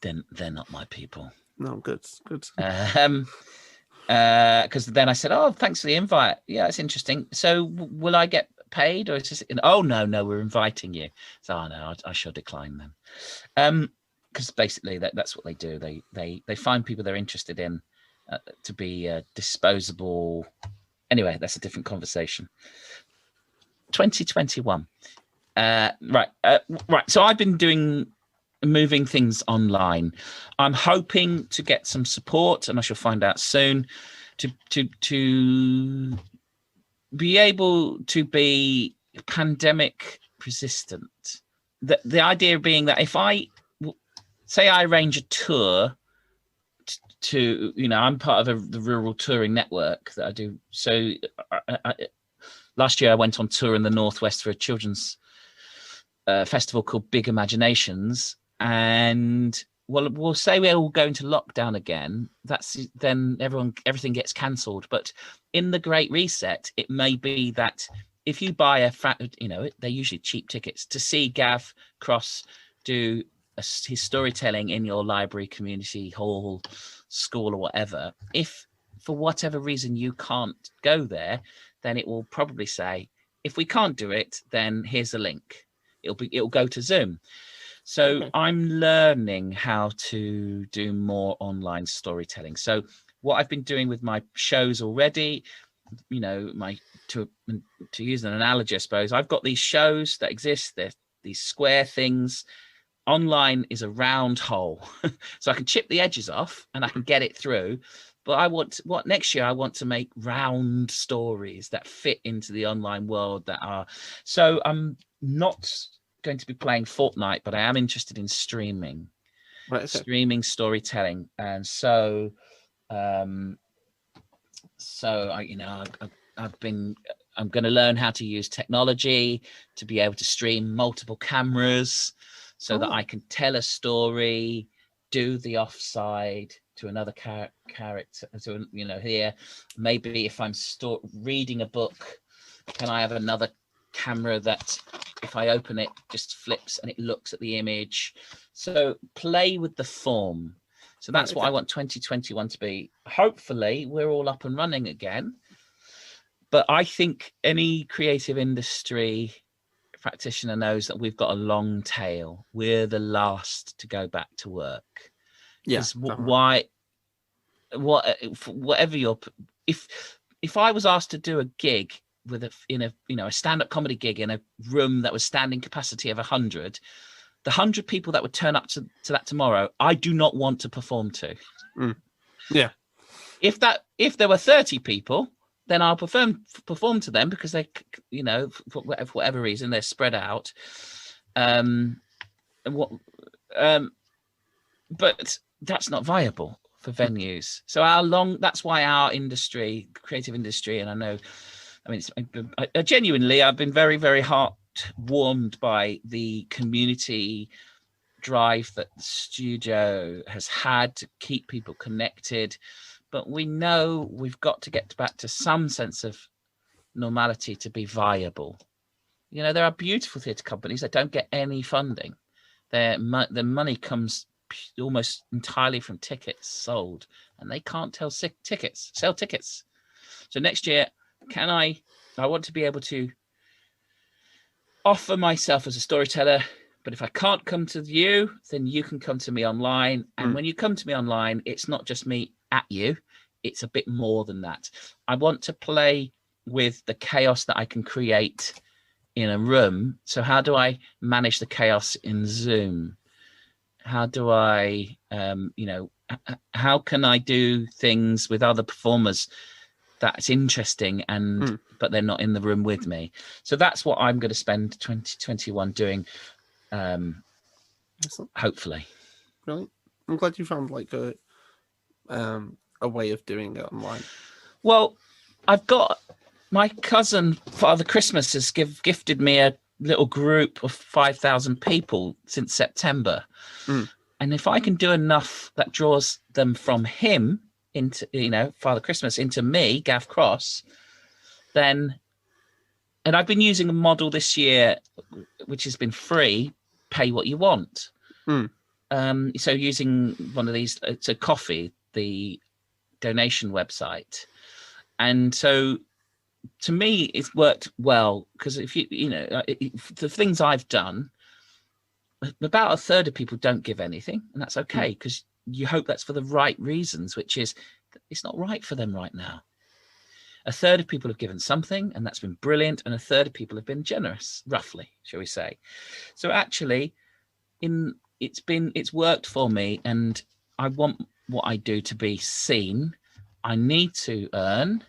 They're not my people. No, good. Because then I said, oh, thanks for the invite. Yeah, it's interesting. So will I get paid or is this? Oh, no, we're inviting you. So, no, I shall decline them. Because basically that's what they do. They find people they're interested in to be disposable. Anyway, that's a different conversation. 2021. Right. So I've been moving things online. I'm hoping to get some support, and I shall find out soon, to be able to be pandemic resistant. The idea being that if I say I arrange a tour to I'm part of the rural touring network that I do. So last year I went on tour in the Northwest for a children's festival called Big Imaginations, and we'll say we're all going to lockdown again. Then everything gets cancelled. But in the Great Reset, it may be that if you buy they're usually cheap tickets to see Gav Cross do his storytelling in your library, community hall, school, or whatever. If for whatever reason you can't go there, then it will probably say, if we can't do it, then here's a link. It'll go to Zoom. So okay. I'm learning how to do more online storytelling. So what I've been doing with my shows already, to use an analogy, I suppose, I've got these shows that exist. They're these square things. Online is a round hole. So I can chip the edges off and I can get it through. But next year I want to make round stories that fit into the online world so I'm not going to be playing Fortnite, but I am interested in streaming. Right, okay. streaming storytelling. And so I'm going to learn how to use technology to be able to stream multiple cameras so that I can tell a story, do the offside to another character. So, here, maybe if I'm reading a book, can I have another camera that if I open it just flips and it looks at the image? So play with the form. So that's what I want 2021 to be. Hopefully we're all up and running again. But I think any creative industry practitioner knows that we've got a long tail. We're the last to go back to work. Yes. Whatever if I was asked to do a gig in a stand-up comedy gig in a room that was standing capacity of 100, the 100 people that would turn up to that tomorrow, I do not want to perform to. Yeah. If there were 30 people, then I'll perform to them because they, for whatever reason, they're spread out. But that's not viable for venues. So that's why our industry, creative industry, and I genuinely, I've been very, very heart-warmed by the community drive that the studio has had to keep people connected. But we know we've got to get back to some sense of normality to be viable. There are beautiful theatre companies that don't get any funding. The money comes almost entirely from tickets sold, and they can't sell tickets. So next year, I want to be able to offer myself as a storyteller, but if I can't come to you, then you can come to me online. And when you come to me online, it's not just me at you, it's a bit more than that. I want to play with the chaos that I can create in a room. So how do I manage the chaos in Zoom? How do I, how can I do things with other performers that's interesting but they're not in the room with me? So that's what I'm going to spend 2021 doing. Hopefully. Brilliant. I'm glad you found a way of doing it online. Well, I've got my cousin Father Christmas has gifted me a little group of 5,000 people since September. And if I can do enough that draws them from him into, Father Christmas into me, Gav Cross, and I've been using a model this year, which has been free, pay what you want. So using one of these, it's a Coffee, the donation website. And so to me, it's worked well because if the things I've done, about a third of people don't give anything, and that's okay because you hope that's for the right reasons, which is it's not right for them right now. A third of people have given something, and that's been brilliant, and a third of people have been generous, roughly, shall we say. So actually, it's worked for me, and I want what I do to be seen. I need to earn,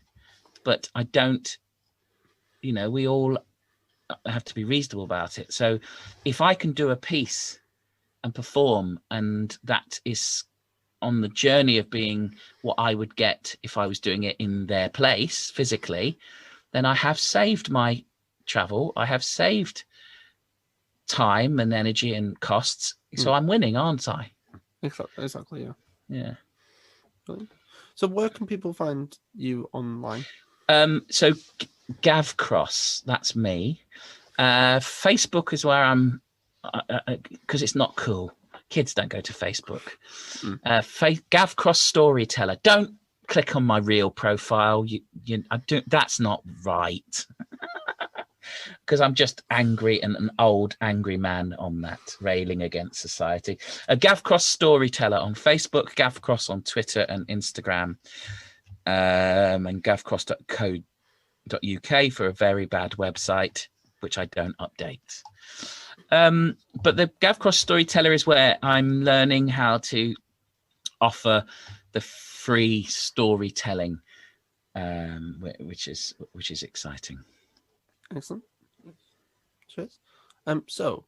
but I don't, we all have to be reasonable about it. So if I can do a piece and perform, and that is on the journey of being what I would get if I was doing it in their place physically, then I have saved my travel. I have saved time and energy and costs. So I'm winning, aren't I? Exactly. Yeah. Yeah. Brilliant. So where can people find you online? So Gav Cross, that's me. Facebook is where I'm, because it's not cool. Kids don't go to Facebook. Gav Cross Storyteller. Don't click on my real profile. That's not right. Because I'm just angry and an old angry man on that, railing against society. Gav Cross Storyteller on Facebook, Gav Cross on Twitter and Instagram, and gavcross.co.uk for a very bad website, which I don't update. But the Gav Cross Storyteller is where I'm learning how to offer the free storytelling, which is exciting. Excellent. Cheers. So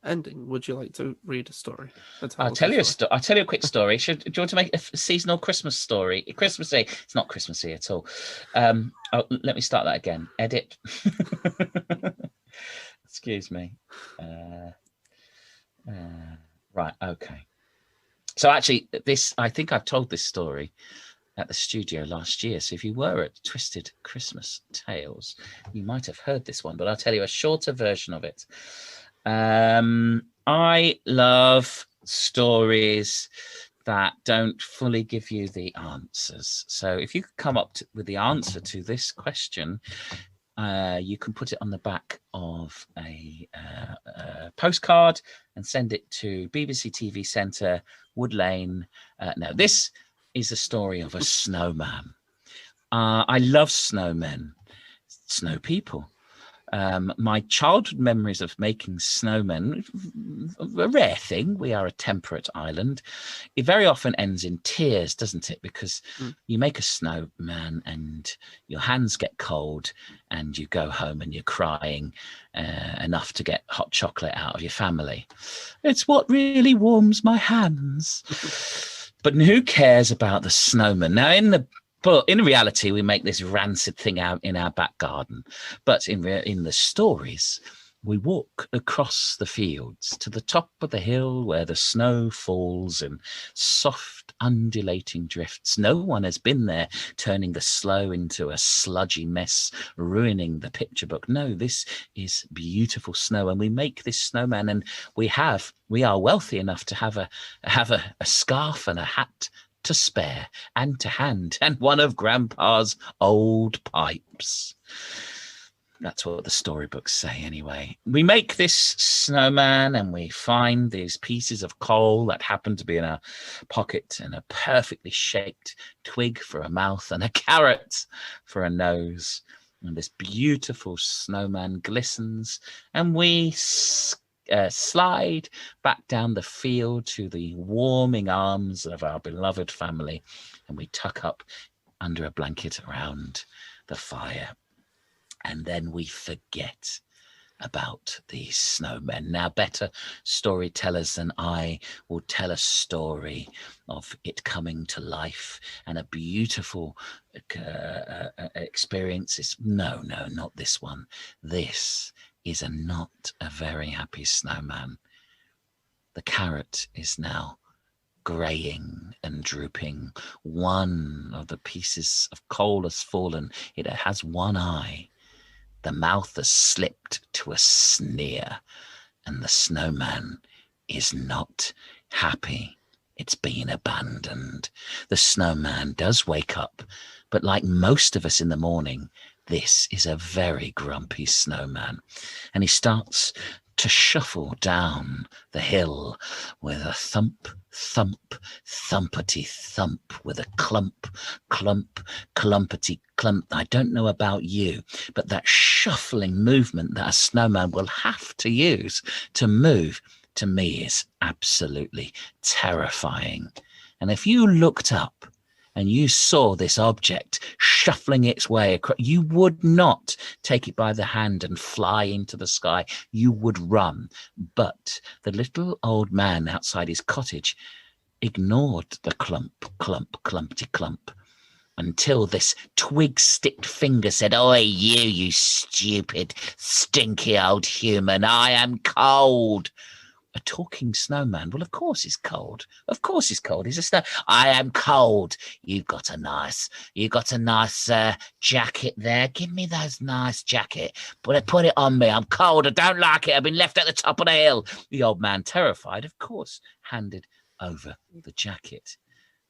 ending, would you like to read a story? I'll tell you I'll tell you a quick story. Do you want to make a seasonal Christmas story? Christmassy. It's not Christmassy at all. Let me start that again. Edit. Excuse me. Right. Okay. So actually, I think I've told this story at the studio last year. So if you were at Twisted Christmas Tales, you might have heard this one, but I'll tell you a shorter version of it. I love stories that don't fully give you the answers. So if you could come up with the answer to this question, you can put it on the back of a postcard and send it to BBC TV Centre, Wood Lane. Now, this is a story of a snowman. I love snowmen, snow people. My childhood memories of making snowmen, a rare thing. We are a temperate island. It very often ends in tears, doesn't it? Because you make a snowman and your hands get cold and you go home and you're crying enough to get hot chocolate out of your family. It's what really warms my hands. But who cares about the snowman? Now, in reality, we make this rancid thing out in our back garden. But in the stories, we walk across the fields to the top of the hill where the snow falls in soft, undulating drifts. No one has been there turning the sloe into a sludgy mess, ruining the picture book. No, this is beautiful snow. And we make this snowman, and we are wealthy enough to have a scarf and a hat to spare and to hand, and one of Grandpa's old pipes. That's what the storybooks say anyway. We make this snowman and we find these pieces of coal that happen to be in our pocket, and a perfectly shaped twig for a mouth and a carrot for a nose. And this beautiful snowman glistens, and we slide back down the field to the warming arms of our beloved family, and we tuck up under a blanket around the fire. And then we forget about these snowmen. Now, better storytellers than I will tell a story of it coming to life and a beautiful experience. No, not this one. This is not a very happy snowman. The carrot is now graying and drooping. One of the pieces of coal has fallen. It has one eye. The mouth has slipped to a sneer, and the snowman is not happy. It's been abandoned. The snowman does wake up, but like most of us in the morning, this is a very grumpy snowman, and he starts to shuffle down the hill with a thump, thump, thumpety thump, with a clump, clump, clumpety clump. I don't know about you, but that shuffling movement that a snowman will have to use to move, to me, is absolutely terrifying. And if you looked up and you saw this object shuffling its way across, you would not take it by the hand and fly into the sky. You would run. But the little old man outside his cottage ignored the clump, clump, clumpty clump, until this twig-sticked finger said, "Oi, you stupid, stinky old human, I am cold." A talking snowman. Well, of course he's cold. Of course he's cold. He's a snow. "I am cold. You've got a nice jacket there. Give me those nice jacket. Put it on me. I'm cold. I don't like it. I've been left at the top of the hill." The old man, terrified, of course, handed over the jacket.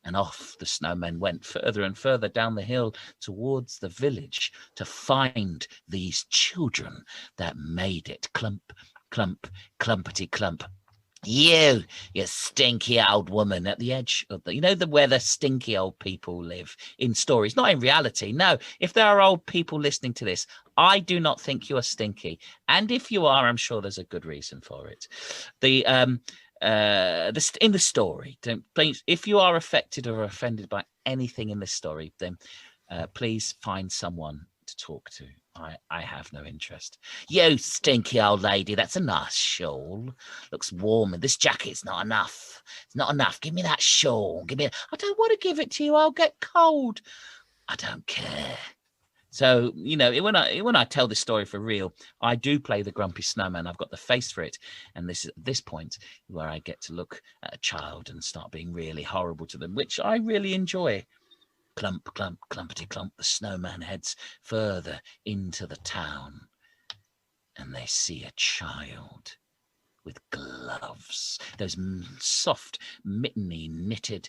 And off the snowman went further and further down the hill towards the village to find these children that made it. Clump, clump, clumpety clump. You stinky old woman, at the edge of where the stinky old people live in stories, not in reality. No, if there are old people listening to this, I do not think you are stinky. And if you are, I'm sure there's a good reason for it. In the story, please, if you are affected or offended by anything in this story, then please find someone to talk to. I have no interest. You stinky old lady, that's a nice shawl. Looks warm, and this jacket's not enough. It's not enough. Give me that shawl. Give me. I don't want to give it to you. I'll get cold. I don't care. So, you know, when I tell this story for real, I do play the grumpy snowman. I've got the face for it. And this is at this point where I get to look at a child and start being really horrible to them, which I really enjoy. Clump, clump, clumpety clump, the snowman heads further into the town, and they see a child with gloves, those soft, mitteny, knitted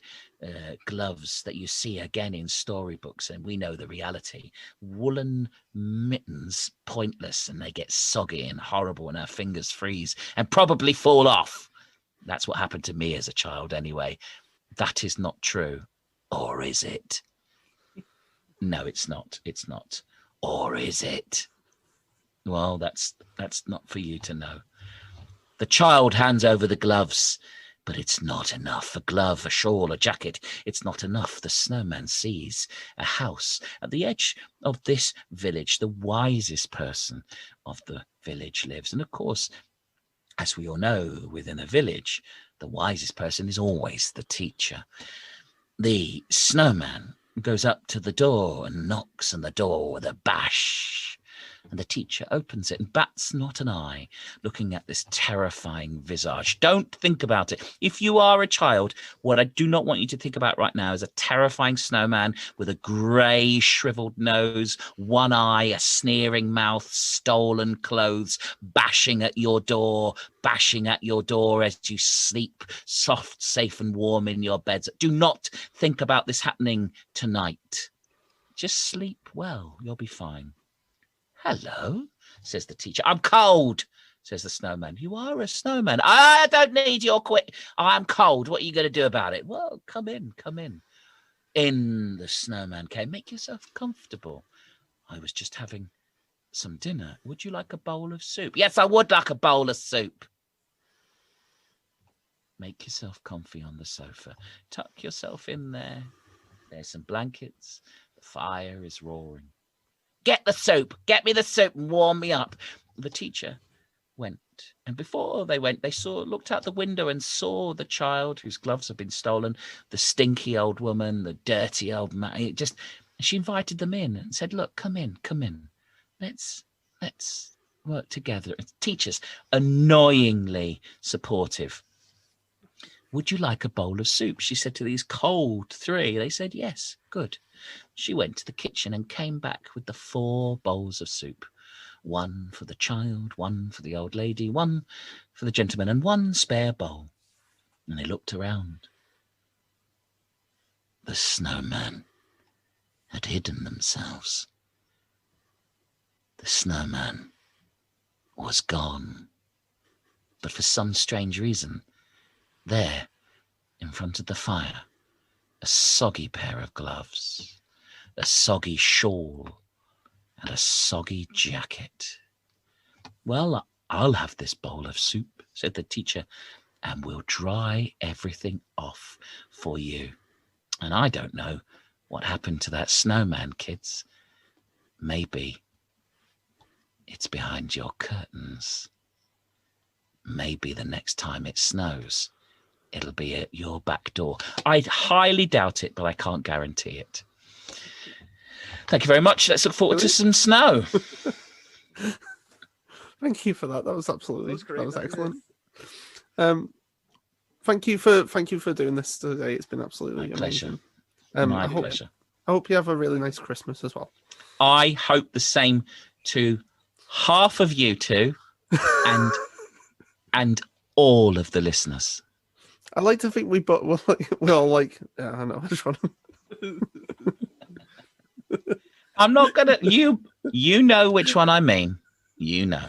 gloves that you see again in storybooks, and we know the reality. Woolen mittens, pointless, and they get soggy and horrible, and our fingers freeze and probably fall off. That's what happened to me as a child anyway. That is not true. Or is it? No, it's not. It's not. Or is it? Well, that's not for you to know. The child hands over the gloves, but it's not enough. A glove, a shawl, a jacket, it's not enough. The snowman sees a house at the edge of this village. The wisest person of the village lives. And of course, as we all know, within a village, the wisest person is always the teacher. The snowman goes up to the door and knocks on the door with a bash. And the teacher opens it and bats not an eye, looking at this terrifying visage. Don't think about it. If you are a child, what I do not want you to think about right now is a terrifying snowman with a grey, shriveled nose, one eye, a sneering mouth, stolen clothes, bashing at your door as you sleep, soft, safe, and warm in your beds. Do not think about this happening tonight. Just sleep well. You'll be fine. Hello, says the teacher. I'm cold, says the snowman. You are a snowman. I don't need your quit. I'm cold. What are you going to do about it? Well, come in, come in. In the snowman came. Make yourself comfortable. I was just having some dinner. Would you like a bowl of soup? Yes, I would like a bowl of soup. Make yourself comfy on the sofa. Tuck yourself in there. There's some blankets. The fire is roaring. Get the soup. Get me the soup and warm me up. The teacher went. And before they went, they looked out the window and saw the child whose gloves had been stolen, the stinky old woman, the dirty old man. She invited them in and said, look, come in. Let's work together. Teachers, annoyingly supportive. Would you like a bowl of soup? She said to these cold three. They said, yes, good. She went to the kitchen and came back with the 4 bowls of soup. 1 for the child, 1 for the old lady, 1 for the gentleman, and 1 spare bowl. And they looked around. The snowman had hidden themselves. The snowman was gone. But for some strange reason, there, in front of the fire, a soggy pair of gloves, a soggy shawl, and a soggy jacket. Well, I'll have this bowl of soup, said the teacher, and we'll dry everything off for you. And I don't know what happened to that snowman, kids. Maybe it's behind your curtains. Maybe the next time it snows, it'll be at your back door. I highly doubt it, but I can't guarantee it. Thank you very much. Let's look forward to some snow. Thank you for that. That was absolutely great. That was excellent. Thank you for doing this today. It's been absolutely pleasure. amazing. My pleasure. I hope you have a really nice Christmas as well. I hope the same to half of you two and all of the listeners. I like to think we all like. Yeah, I know. I just want to. I'm not gonna. You know which one I mean. You know.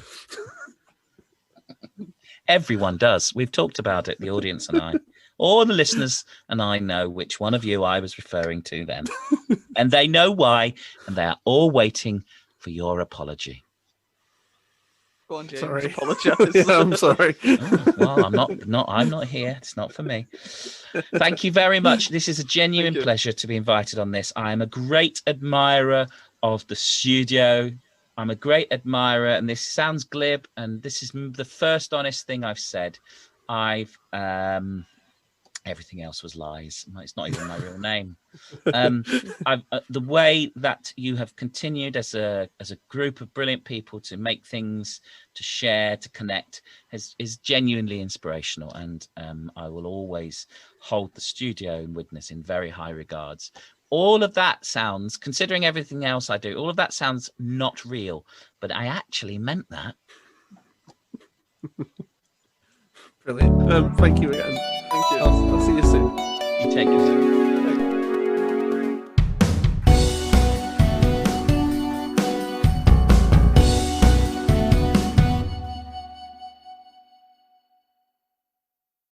Everyone does. We've talked about it. The audience and I, all the listeners and I know which one of you I was referring to then, and they know why, and they are all waiting for your apology. Go on, James. Sorry. Apologise. Yeah, I'm sorry. Oh, well, I'm not here. It's not for me. Thank you very much. This is a genuine pleasure to be invited on this. I am a great admirer of the studio. I'm a great admirer, and this sounds glib, and this is the first honest thing I've said. Everything else was lies. It's not even my real name. The way that you have continued as a group of brilliant people to make things, to share, to connect, is genuinely inspirational, and I will always hold the studio in Widnes in very high regards. All of that sounds, considering everything else I do, all of that sounds not real, but I actually meant that. Brilliant. Thank you again. Thank you. I'll see you soon. You take it.